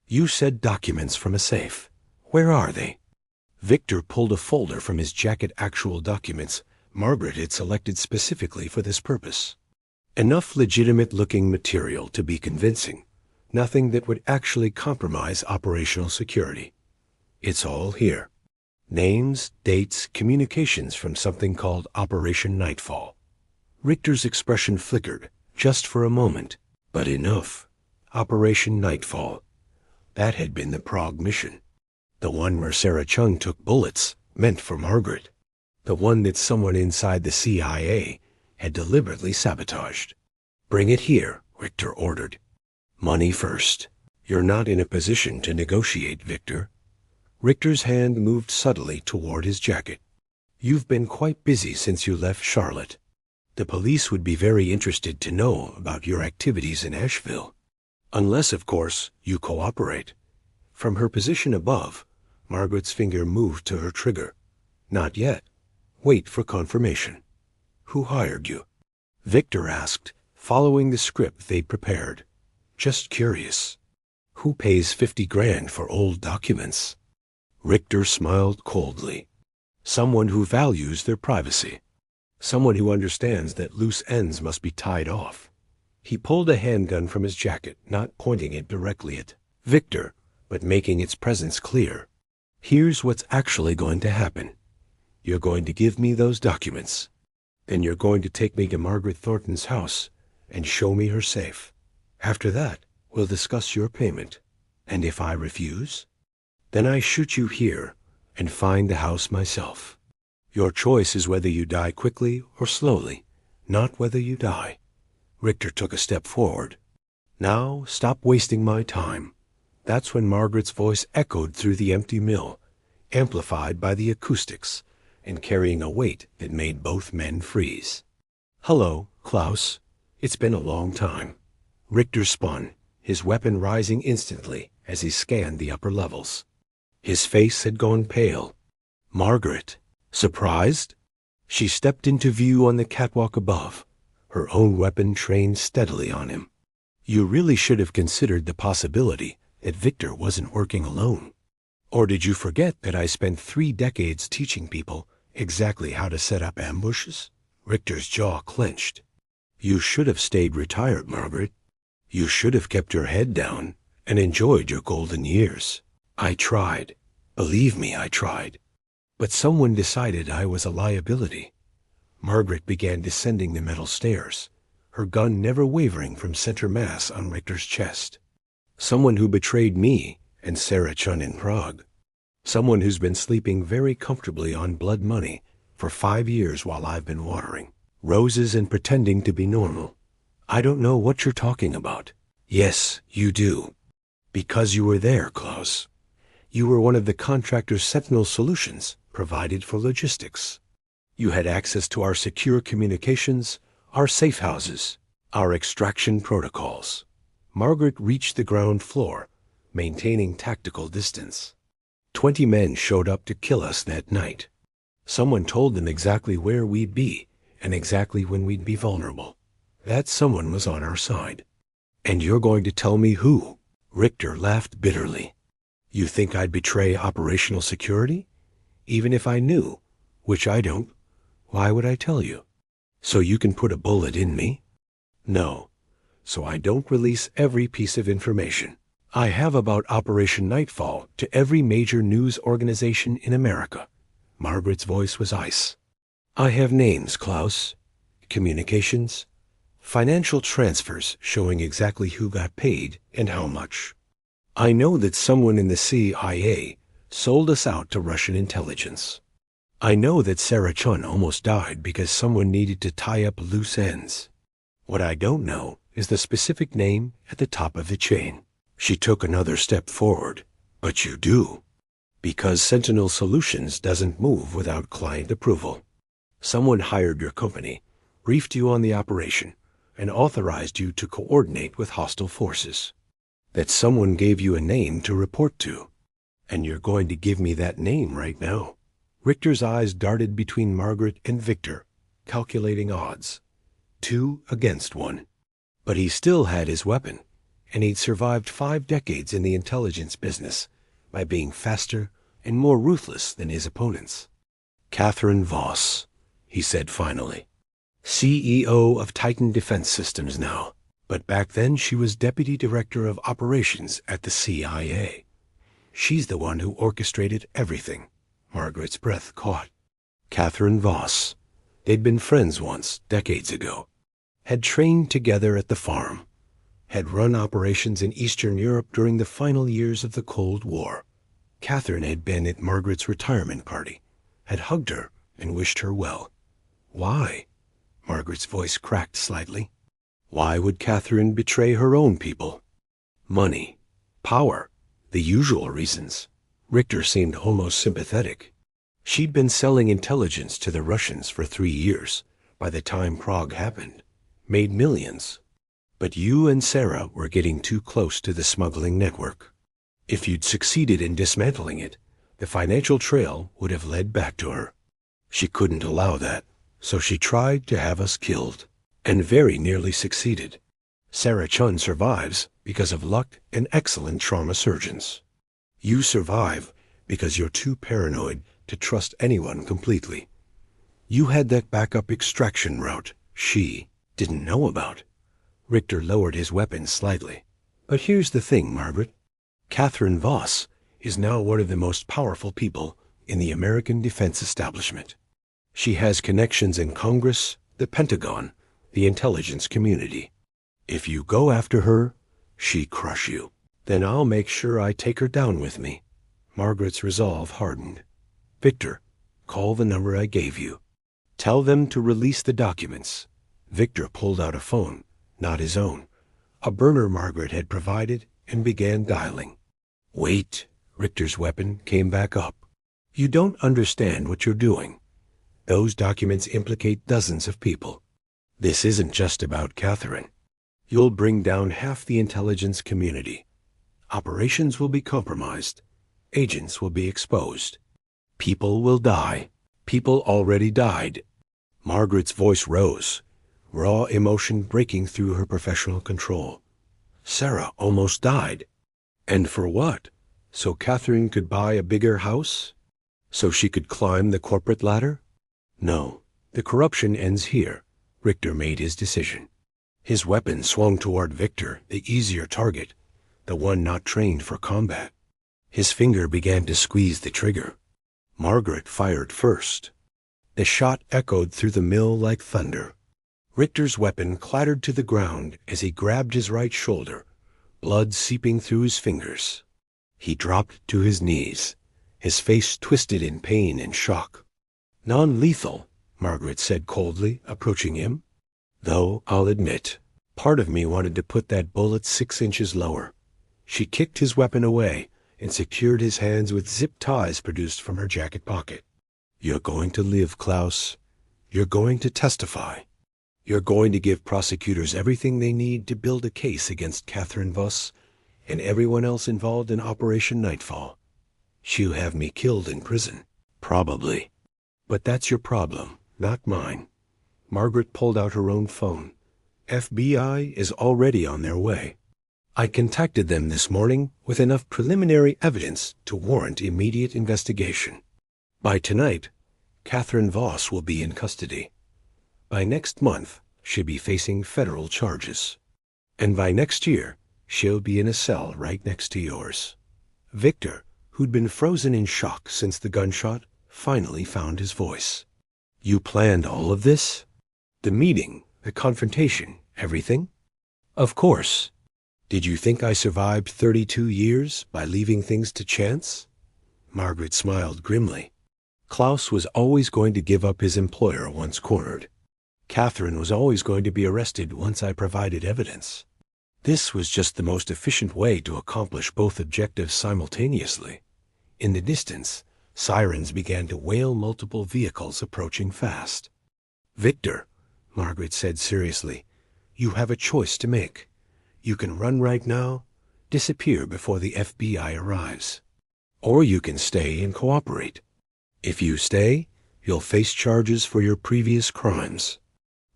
"You said documents from a safe. Where are they?" Victor pulled a folder from his jacket. Actual documents Margaret had selected specifically for this purpose. Enough legitimate-looking material to be convincing. Nothing that would actually compromise operational security. It's all here. Names, dates, communications from something called Operation Nightfall. Richter's expression flickered, just for a moment, but enough. Operation Nightfall. That had been the Prague mission. The one where Sarah Chung took bullets meant for Margaret. The one that someone inside the CIA had deliberately sabotaged. Bring it here, Richter ordered. Money first. You're not in a position to negotiate, Victor. Richter's hand moved subtly toward his jacket. You've been quite busy since you left Charlotte. The police would be very interested to know about your activities in Asheville. Unless, of course, you cooperate. From her position above, Margaret's finger moved to her trigger. Not yet. Wait for confirmation. Who hired you? Victor asked, following the script they'd prepared. Just curious. Who pays 50 grand for old documents? Richter smiled coldly. Someone who values their privacy. Someone who understands that loose ends must be tied off. He pulled a handgun from his jacket, not pointing it directly at Victor, but making its presence clear. Here's what's actually going to happen. You're going to give me those documents. Then you're going to take me to Margaret Thornton's house and show me her safe. After that, we'll discuss your payment. And if I refuse, then I shoot you here and find the house myself. Your choice is whether you die quickly or slowly, not whether you die. Richter took a step forward. Now, stop wasting my time. That's when Margaret's voice echoed through the empty mill, amplified by the acoustics, and carrying a weight that made both men freeze. Hello, Klaus. It's been a long time. Richter spun, his weapon rising instantly as he scanned the upper levels. His face had gone pale. Margaret, surprised? She stepped into view on the catwalk above, her own weapon trained steadily on him. You really should have considered the possibility that Victor wasn't working alone. Or did you forget that I spent 3 decades teaching people exactly how to set up ambushes? Richter's jaw clenched. You should have stayed retired, Margaret. You should have kept your head down and enjoyed your golden years. I tried. Believe me, I tried. But someone decided I was a liability. Margaret began descending the metal stairs, her gun never wavering from center mass on Richter's chest. Someone who betrayed me and Sarah Chun in Prague. Someone who's been sleeping very comfortably on blood money for 5 years while I've been watering roses and pretending to be normal. I don't know what you're talking about. Yes, you do. Because you were there, Klaus. You were one of the contractor's Sentinel solutions provided for logistics. You had access to our secure communications, our safe houses, our extraction protocols. Margaret reached the ground floor, maintaining tactical distance. 20 men showed up to kill us that night. Someone told them exactly where we'd be and exactly when we'd be vulnerable. That someone was on our side. And you're going to tell me who? Richter laughed bitterly. You think I'd betray operational security? Even if I knew, which I don't, why would I tell you? So you can put a bullet in me? No. So I don't release every piece of information I have about Operation Nightfall to every major news organization in America. Margaret's voice was ice. I have names, Klaus. Communications. Financial transfers showing exactly who got paid and how much. I know that someone in the CIA sold us out to Russian intelligence. I know that Sarah Chun almost died because someone needed to tie up loose ends. What I don't know is the specific name at the top of the chain. She took another step forward. But you do. Because Sentinel Solutions doesn't move without client approval. Someone hired your company, briefed you on the operation, and authorized you to coordinate with hostile forces. That someone gave you a name to report to. And you're going to give me that name right now. Richter's eyes darted between Margaret and Victor, calculating odds. 2 against 1. But he still had his weapon, and he'd survived 5 decades in the intelligence business by being faster and more ruthless than his opponents. Catherine Voss, he said finally. CEO of Titan Defense Systems now, but back then she was Deputy Director of Operations at the CIA. She's the one who orchestrated everything. Margaret's breath caught. Catherine Voss. They'd been friends once, decades ago. Had trained together at the farm. had run operations in Eastern Europe during the final years of the Cold War. Catherine had been at Margaret's retirement party, had hugged her and wished her well. Why? Margaret's voice cracked slightly. Why would Catherine betray her own people? Money, power, the usual reasons. Richter seemed almost sympathetic. She'd been selling intelligence to the Russians for 3 years by the time Prague happened, made millions. But you and Sarah were getting too close to the smuggling network. If you'd succeeded in dismantling it, the financial trail would have led back to her. She couldn't allow that, so she tried to have us killed, and very nearly succeeded. Sarah Chun survives because of luck and excellent trauma surgeons. You survive because you're too paranoid to trust anyone completely. You had that backup extraction route she didn't know about. Richter lowered his weapon slightly. But here's the thing, Margaret. Catherine Voss is now one of the most powerful people in the American defense establishment. She has connections in Congress, the Pentagon, the intelligence community. If you go after her, she crush you. Then I'll make sure I take her down with me. Margaret's resolve hardened. Victor, call the number I gave you. Tell them to release the documents. Victor pulled out a phone, not his own, a burner Margaret had provided, and began dialing. Wait, Richter's weapon came back up. You don't understand what you're doing. Those documents implicate dozens of people. This isn't just about Catherine. You'll bring down half the intelligence community. Operations will be compromised. Agents will be exposed. People will die. People already died. Margaret's voice rose, raw emotion breaking through her professional control. Sarah almost died. And for what? So Catherine could buy a bigger house? So she could climb the corporate ladder? No, the corruption ends here. Richter made his decision. His weapon swung toward Victor, the easier target, the one not trained for combat. His finger began to squeeze the trigger. Margaret fired first. The shot echoed through the mill like thunder. Richter's weapon clattered to the ground as he grabbed his right shoulder, blood seeping through his fingers. He dropped to his knees, his face twisted in pain and shock. Non-lethal, Margaret said coldly, approaching him. Though, I'll admit, part of me wanted to put that bullet 6 inches lower. She kicked his weapon away and secured his hands with zip ties produced from her jacket pocket. You're going to live, Klaus. You're going to testify. You're going to give prosecutors everything they need to build a case against Catherine Voss and everyone else involved in Operation Nightfall. She'll have me killed in prison. Probably. But that's your problem, not mine. Margaret pulled out her own phone. FBI is already on their way. I contacted them this morning with enough preliminary evidence to warrant immediate investigation. By tonight, Catherine Voss will be in custody. By next month, she'll be facing federal charges. And by next year, she'll be in a cell right next to yours. Victor, who'd been frozen in shock since the gunshot, finally found his voice. You planned all of this? The meeting, the confrontation, everything? Of course. Did you think I survived 32 years by leaving things to chance? Margaret smiled grimly. Klaus was always going to give up his employer once cornered. Catherine was always going to be arrested once I provided evidence. This was just the most efficient way to accomplish both objectives simultaneously. In the distance, sirens began to wail multiple vehicles approaching fast. Victor, Margaret said seriously, you have a choice to make. You can run right now, disappear before the FBI arrives. Or you can stay and cooperate. If you stay, you'll face charges for your previous crimes.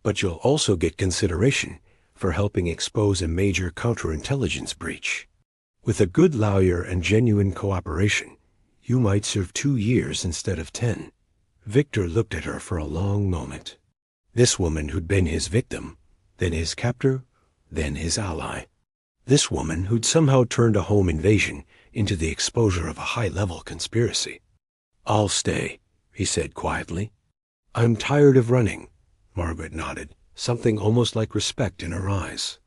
But you'll also get consideration for helping expose a major counterintelligence breach. With a good lawyer and genuine cooperation, you might serve 2 years instead of 10. Victor looked at her for a long moment. This woman who'd been his victim, then his captor, then his ally. This woman who'd somehow turned a home invasion into the exposure of a high-level conspiracy. I'll stay, he said quietly. I'm tired of running. Margaret nodded, something almost like respect in her eyes.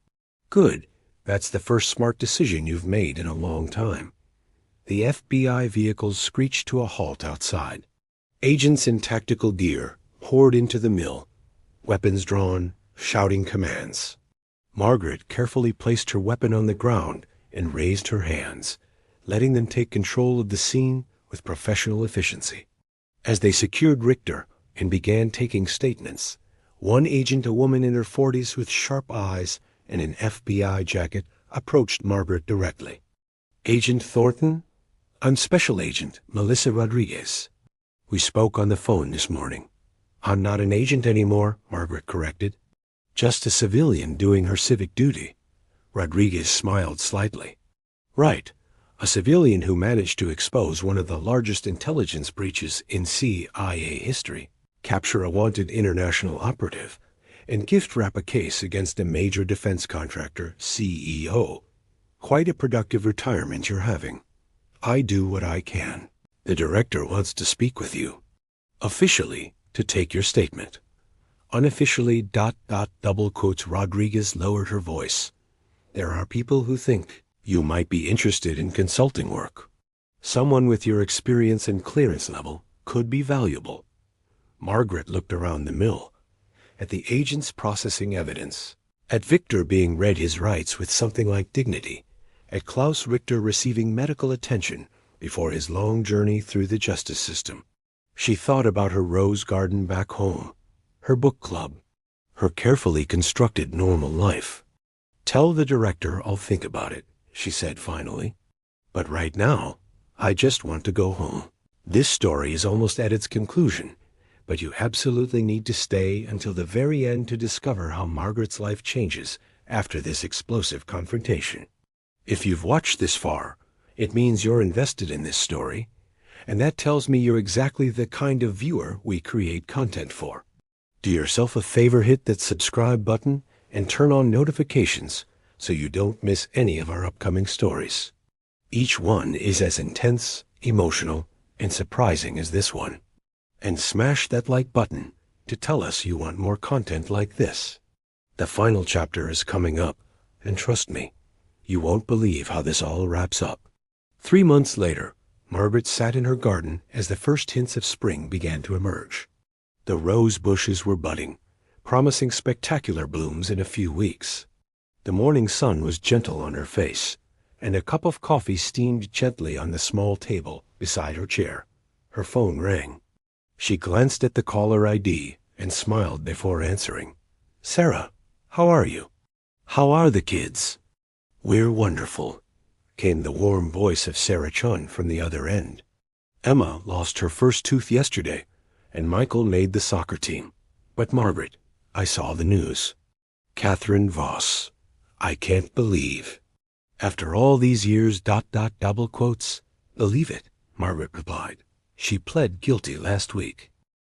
Good. That's the first smart decision you've made in a long time. The FBI vehicles screeched to a halt outside. Agents in tactical gear poured into the mill, weapons drawn, shouting commands. Margaret carefully placed her weapon on the ground and raised her hands, letting them take control of the scene with professional efficiency. As they secured Richter and began taking statements, one agent, a woman in her 40s with sharp eyes and an FBI jacket, approached Margaret directly. "Agent Thornton? I'm Special Agent Melissa Rodriguez. We spoke on the phone this morning." "I'm not an agent anymore," Margaret corrected. "Just a civilian doing her civic duty." Rodriguez smiled slightly. "Right. A civilian who managed to expose one of the largest intelligence breaches in CIA history, capture a wanted international operative, and gift wrap a case against a major defense contractor CEO. Quite a productive retirement you're having. I do what I can. The director wants to speak with you. Officially, to take your statement." Unofficially, ... Rodriguez lowered her voice. "There are people who think you might be interested in consulting work. Someone with your experience and clearance level could be valuable." Margaret looked around the mill, at the agents processing evidence, at Victor being read his rights with something like dignity, at Klaus Richter receiving medical attention before his long journey through the justice system. She thought about her rose garden back home, her book club, her carefully constructed normal life. "Tell the director I'll think about it," she said finally. "But right now, I just want to go home." This story is almost at its conclusion, but you absolutely need to stay until the very end to discover how Margaret's life changes after this explosive confrontation. If you've watched this far, it means you're invested in this story, and that tells me you're exactly the kind of viewer we create content for. Do yourself a favor, hit that subscribe button and turn on notifications so you don't miss any of our upcoming stories. Each one is as intense, emotional, and surprising as this one. And smash that like button to tell us you want more content like this. The final chapter is coming up, and trust me, you won't believe how this all wraps up. 3 months later, Margaret sat in her garden as the first hints of spring began to emerge. The rose bushes were budding, promising spectacular blooms in a few weeks. The morning sun was gentle on her face, and a cup of coffee steamed gently on the small table beside her chair. Her phone rang. She glanced at the caller ID and smiled before answering. "Sarah, how are you? How are the kids?" "We're wonderful," came the warm voice of Sarah Chun from the other end. "Emma lost her first tooth yesterday, and Michael made the soccer team. But Margaret, I saw the news. Catherine Voss. I can't believe. After all these years, ... double quotes. Believe it," Margaret replied. "She pled guilty last week.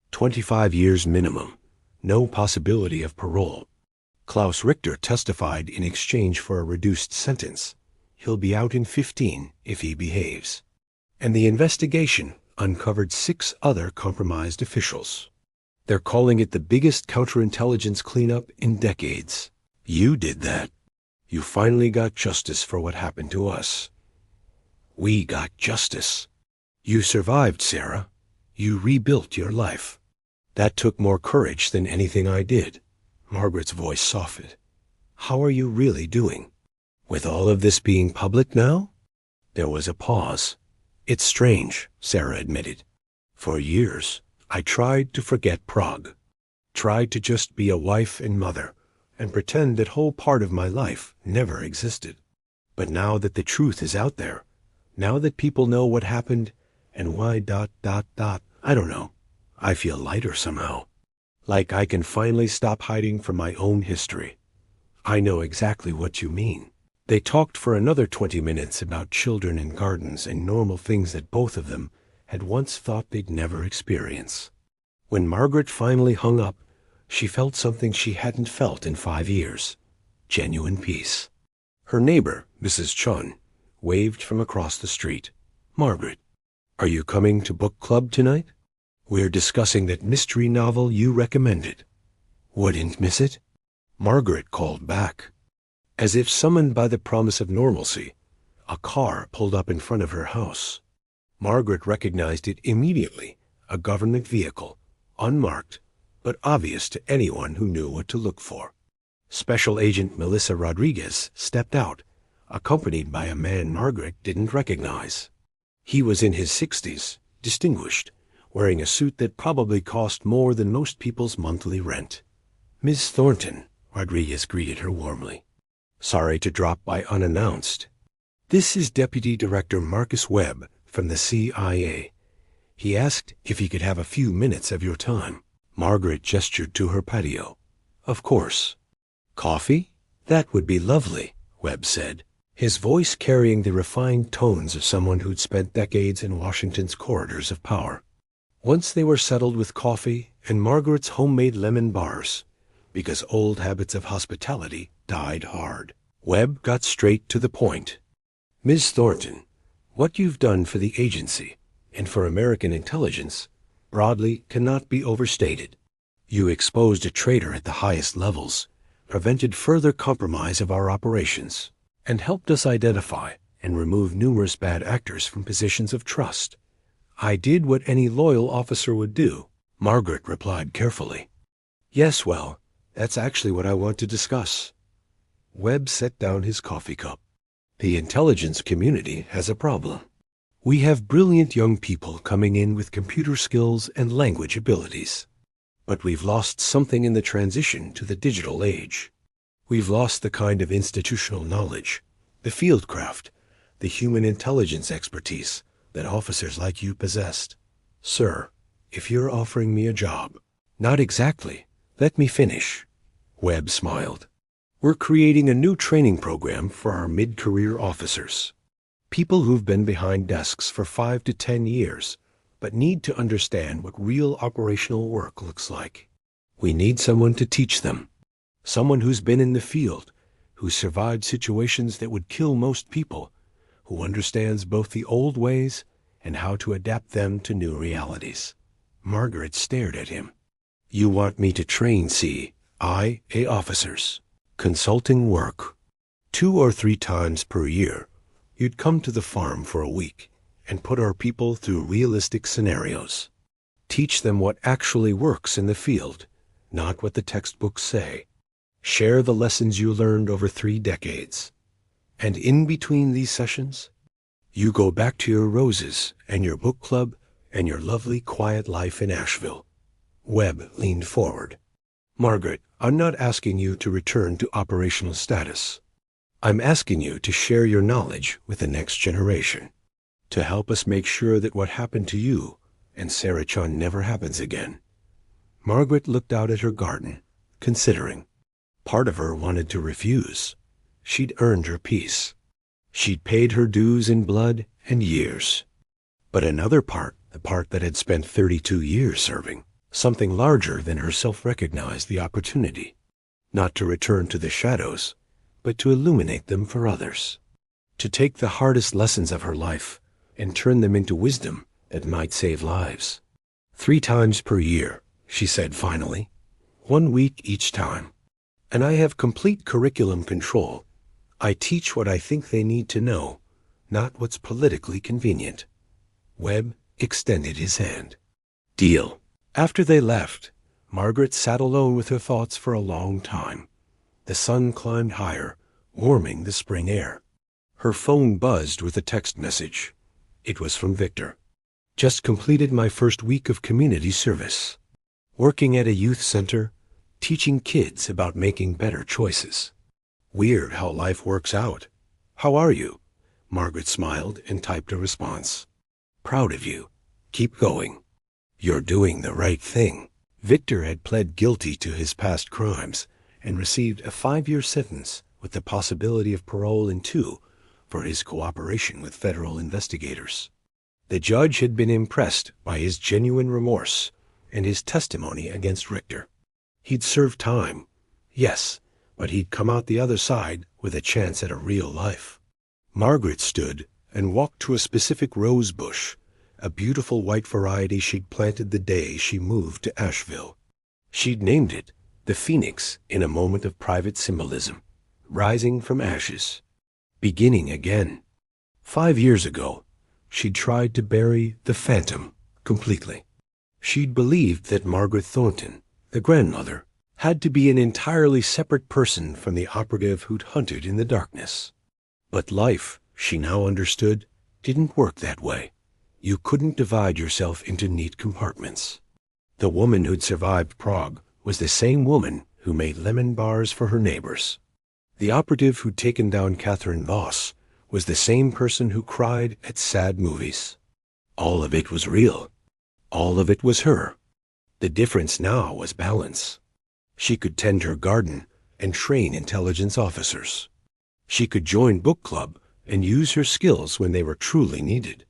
25 years minimum. No possibility of parole. Klaus Richter testified in exchange for a reduced sentence. He'll be out in 15 if he behaves." And the investigation uncovered 6 other compromised officials. They're calling it the biggest counterintelligence cleanup in decades. You did that. You finally got justice for what happened to us. We got justice. You survived, Sarah. You rebuilt your life. That took more courage than anything I did. Margaret's voice softened. "How are you really doing? With all of this being public now?" There was a pause. "It's strange," Sarah admitted. "For years, I tried to forget Prague. Tried to just be a wife and mother, and pretend that whole part of my life never existed. But now that the truth is out there, now that people know what happened and why ... I don't know. I feel lighter somehow. Like I can finally stop hiding from my own history." "I know exactly what you mean." They talked for another 20 minutes about children and gardens and normal things that both of them had once thought they'd never experience. When Margaret finally hung up, she felt something she hadn't felt in 5 years. Genuine peace. Her neighbor, Mrs. Chun, waved from across the street. "Margaret, are you coming to book club tonight? We're discussing that mystery novel you recommended. Wouldn't miss it." Margaret called back. As if summoned by the promise of normalcy, a car pulled up in front of her house. Margaret recognized it immediately, a government vehicle, unmarked, but obvious to anyone who knew what to look for. Special Agent Melissa Rodriguez stepped out, accompanied by a man Margaret didn't recognize. He was in his 60s, distinguished, wearing a suit that probably cost more than most people's monthly rent. "Miss Thornton," Rodriguez greeted her warmly. "Sorry to drop by unannounced. This is Deputy Director Marcus Webb from the CIA. He asked if he could have a few minutes of your time." Margaret gestured to her patio. "Of course." "Coffee? That would be lovely," Webb said, his voice carrying the refined tones of someone who'd spent decades in Washington's corridors of power. Once they were settled with coffee and Margaret's homemade lemon bars, because old habits of hospitality died hard, Webb got straight to the point. "Ms. Thornton, what you've done for the agency and for American intelligence broadly cannot be overstated. You exposed a traitor at the highest levels, prevented further compromise of our operations, and helped us identify and remove numerous bad actors from positions of trust. I did what any loyal officer would do," Margaret replied carefully. "Yes, well, that's actually what I want to discuss." Webb set down his coffee cup. "The intelligence community has a problem. We have brilliant young people coming in with computer skills and language abilities. But we've lost something in the transition to the digital age. We've lost the kind of institutional knowledge, the fieldcraft, the human intelligence expertise that officers like you possessed. Sir, if you're offering me a job—" "Not exactly. Let me finish." Webb smiled. "We're creating a new training program for our mid-career officers. People who've been behind desks for 5 to 10 years, but need to understand what real operational work looks like. We need someone to teach them. Someone who's been in the field, who's survived situations that would kill most people, who understands both the old ways and how to adapt them to new realities." Margaret stared at him. "You want me to train CIA officers? Consulting work. 2 or 3 times per year, you'd come to the farm for a week and put our people through realistic scenarios. Teach them what actually works in the field, not what the textbooks say. Share the lessons you learned over 3 decades. And in between these sessions, you go back to your roses and your book club and your lovely quiet life in Asheville." Webb leaned forward. "Margaret, I'm not asking you to return to operational status. I'm asking you to share your knowledge with the next generation, to help us make sure that what happened to you and Sarah Chun never happens again." Margaret looked out at her garden, considering. Part of her wanted to refuse. She'd earned her peace. She'd paid her dues in blood and years. But another part, the part that had spent 32 years serving, something larger than herself, recognized the opportunity, not to return to the shadows, but to illuminate them for others, to take the hardest lessons of her life and turn them into wisdom that might save lives. 3 times per year, she said finally, 1 week each time. And I have complete curriculum control. I teach what I think they need to know, not what's politically convenient." Webb extended his hand. "Deal." After they left, Margaret sat alone with her thoughts for a long time. The sun climbed higher, warming the spring air. Her phone buzzed with a text message. It was from Victor. "Just completed my first week of community service. Working at a youth center, teaching kids about making better choices. Weird how life works out. How are you?" Margaret smiled and typed a response. "Proud of you. Keep going. You're doing the right thing." Victor had pled guilty to his past crimes and received a 5-year sentence with the possibility of parole in 2 for his cooperation with federal investigators. The judge had been impressed by his genuine remorse and his testimony against Richter. He'd served time, yes, but he'd come out the other side with a chance at a real life. Margaret stood and walked to a specific rose bush, a beautiful white variety she'd planted the day she moved to Asheville. She'd named it the Phoenix in a moment of private symbolism. rising from ashes, beginning again. 5 years ago, she'd tried to bury the phantom completely. She'd believed that Margaret Thornton, the grandmother, had to be an entirely separate person from the operative who'd hunted in the darkness. But life, she now understood, didn't work that way. You couldn't divide yourself into neat compartments. The woman who'd survived Prague was the same woman who made lemon bars for her neighbors. The operative who'd taken down Catherine Voss was the same person who cried at sad movies. All of it was real. All of it was her. The difference now was balance. She could tend her garden and train intelligence officers. She could join book club and use her skills when they were truly needed.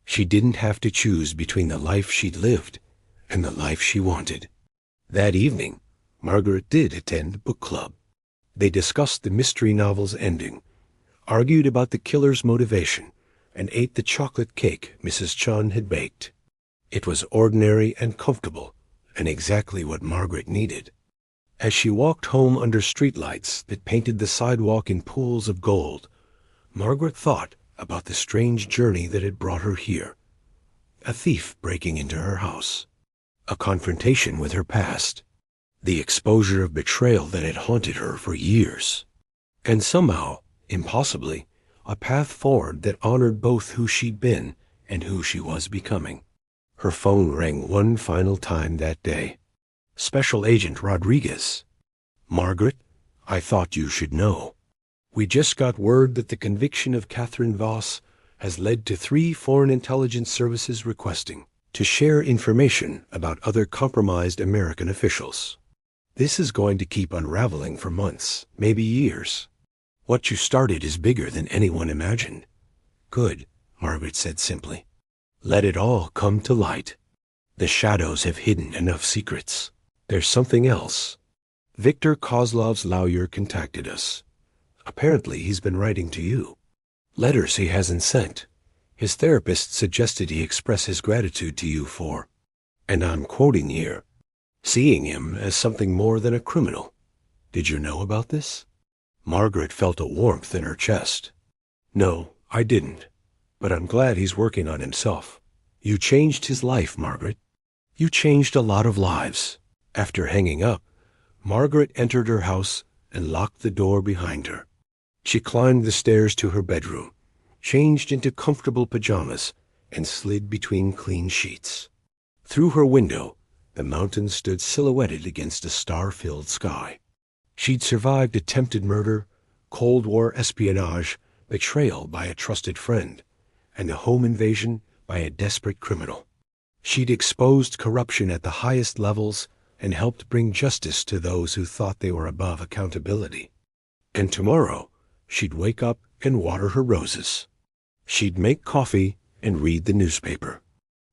She didn't have to choose between the life she'd lived and the life she wanted. That evening, Margaret did attend book club. They discussed the mystery novel's ending, argued about the killer's motivation, and ate the chocolate cake Mrs. Chun had baked. It was ordinary and comfortable, and exactly what Margaret needed. As she walked home under streetlights that painted the sidewalk in pools of gold, Margaret thought about the strange journey that had brought her here. A thief breaking into her house, a confrontation with her past, the exposure of betrayal that had haunted her for years, and somehow, impossibly, a path forward that honored both who she'd been and who she was becoming. Her phone rang one final time that day. Special Agent Rodriguez. Margaret, I thought you should know. We just got word that the conviction of Catherine Voss has led to 3 foreign intelligence services requesting to share information about other compromised American officials. This is going to keep unraveling for months, maybe years. What you started is bigger than anyone imagined. Good, Margaret said simply. Let it all come to light. The shadows have hidden enough secrets. There's something else. Victor Kozlov's lawyer contacted us. Apparently he's been writing to you. Letters he hasn't sent. His therapist suggested he express his gratitude to you for, and I'm quoting here, seeing him as something more than a criminal. Did you know about this? Margaret felt a warmth in her chest. No, I didn't. But I'm glad he's working on himself. You changed his life, Margaret. You changed a lot of lives. After hanging up, Margaret entered her house and locked the door behind her. She climbed the stairs to her bedroom, changed into comfortable pajamas, and slid between clean sheets. Through her window, the mountains stood silhouetted against a star-filled sky. She'd survived attempted murder, Cold War espionage, betrayal by a trusted friend, and a home invasion by a desperate criminal. She'd exposed corruption at the highest levels and helped bring justice to those who thought they were above accountability. And tomorrow, she'd wake up and water her roses. She'd make coffee and read the newspaper.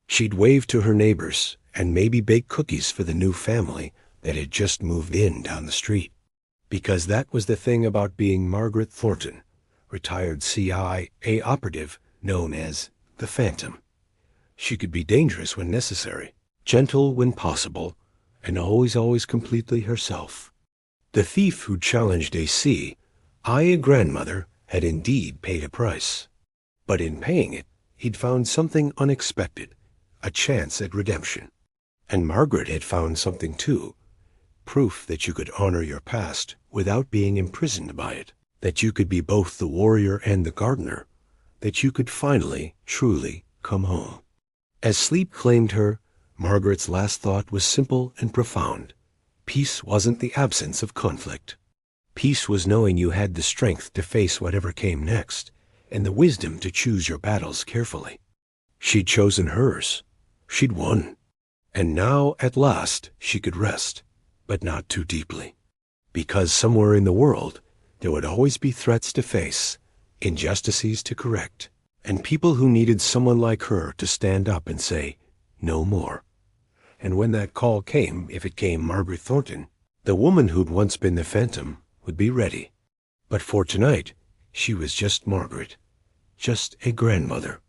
She'd wave to her neighbors and maybe bake cookies for the new family that had just moved in down the street. Because that was the thing about being Margaret Thornton, retired CIA operative known as the Phantom. She could be dangerous when necessary, gentle when possible, and always completely herself. The thief who challenged AC, a grandmother, had indeed paid a price. But in paying it, he'd found something unexpected, a chance at redemption. And Margaret had found something too, proof that you could honor your past without being imprisoned by it, that you could be both the warrior and the gardener, that you could finally, truly come home. As sleep claimed her, Margaret's last thought was simple and profound. Peace wasn't the absence of conflict. Peace was knowing you had the strength to face whatever came next, and the wisdom to choose your battles carefully. She'd chosen hers. She'd won. And now, at last, she could rest, but not too deeply. Because somewhere in the world, there would always be threats to face, injustices to correct, and people who needed someone like her to stand up and say, no more. And when that call came, if it came Margaret Thornton, the woman who'd once been the Phantom would be ready. But for tonight, she was just Margaret, just a grandmother,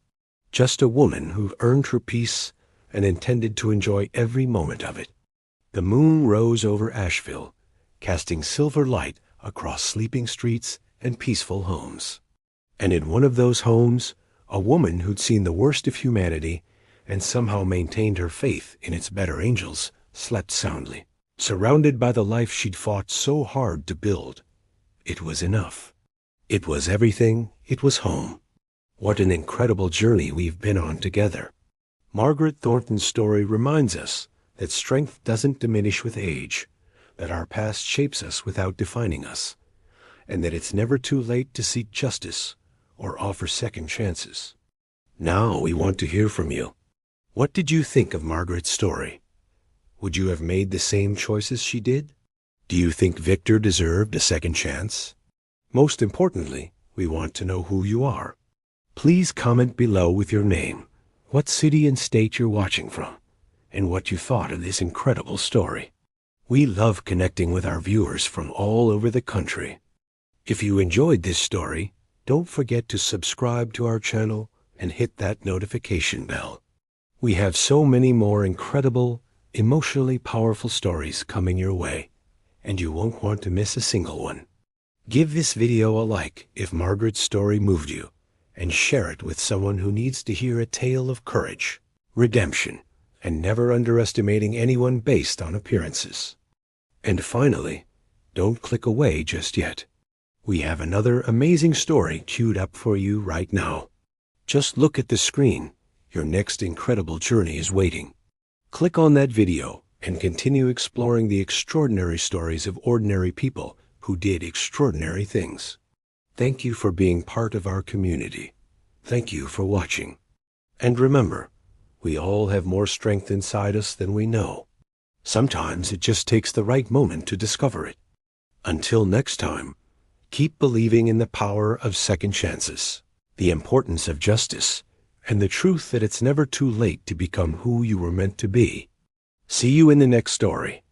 just a woman who earned her peace and intended to enjoy every moment of it. The moon rose over Asheville, casting silver light across sleeping streets and peaceful homes. And in one of those homes, a woman who'd seen the worst of humanity and somehow maintained her faith in its better angels slept soundly, surrounded by the life she'd fought so hard to build. It was enough. It was everything. It was home. What an incredible journey we've been on together. Margaret Thornton's story reminds us that strength doesn't diminish with age, that our past shapes us without defining us, and that it's never too late to seek justice or offer second chances. Now we want to hear from you. What did you think of Margaret's story? Would you have made the same choices she did? Do you think Victor deserved a second chance? Most importantly, we want to know who you are. Please comment below with your name, what city and state you're watching from, and what you thought of this incredible story. We love connecting with our viewers from all over the country. If you enjoyed this story, don't forget to subscribe to our channel and hit that notification bell. We have so many more incredible, emotionally powerful stories coming your way, and you won't want to miss a single one. Give this video a like if Margaret's story moved you, and share it with someone who needs to hear a tale of courage, redemption, and never underestimating anyone based on appearances. And finally, don't click away just yet. We have another amazing story queued up for you right now. Just look at the screen. Your next incredible journey is waiting. Click on that video and continue exploring the extraordinary stories of ordinary people who did extraordinary things. Thank you for being part of our community. Thank you for watching. And remember, we all have more strength inside us than we know. Sometimes it just takes the right moment to discover it. Until next time, keep believing in the power of second chances, the importance of justice, and the truth that it's never too late to become who you were meant to be. See you in the next story.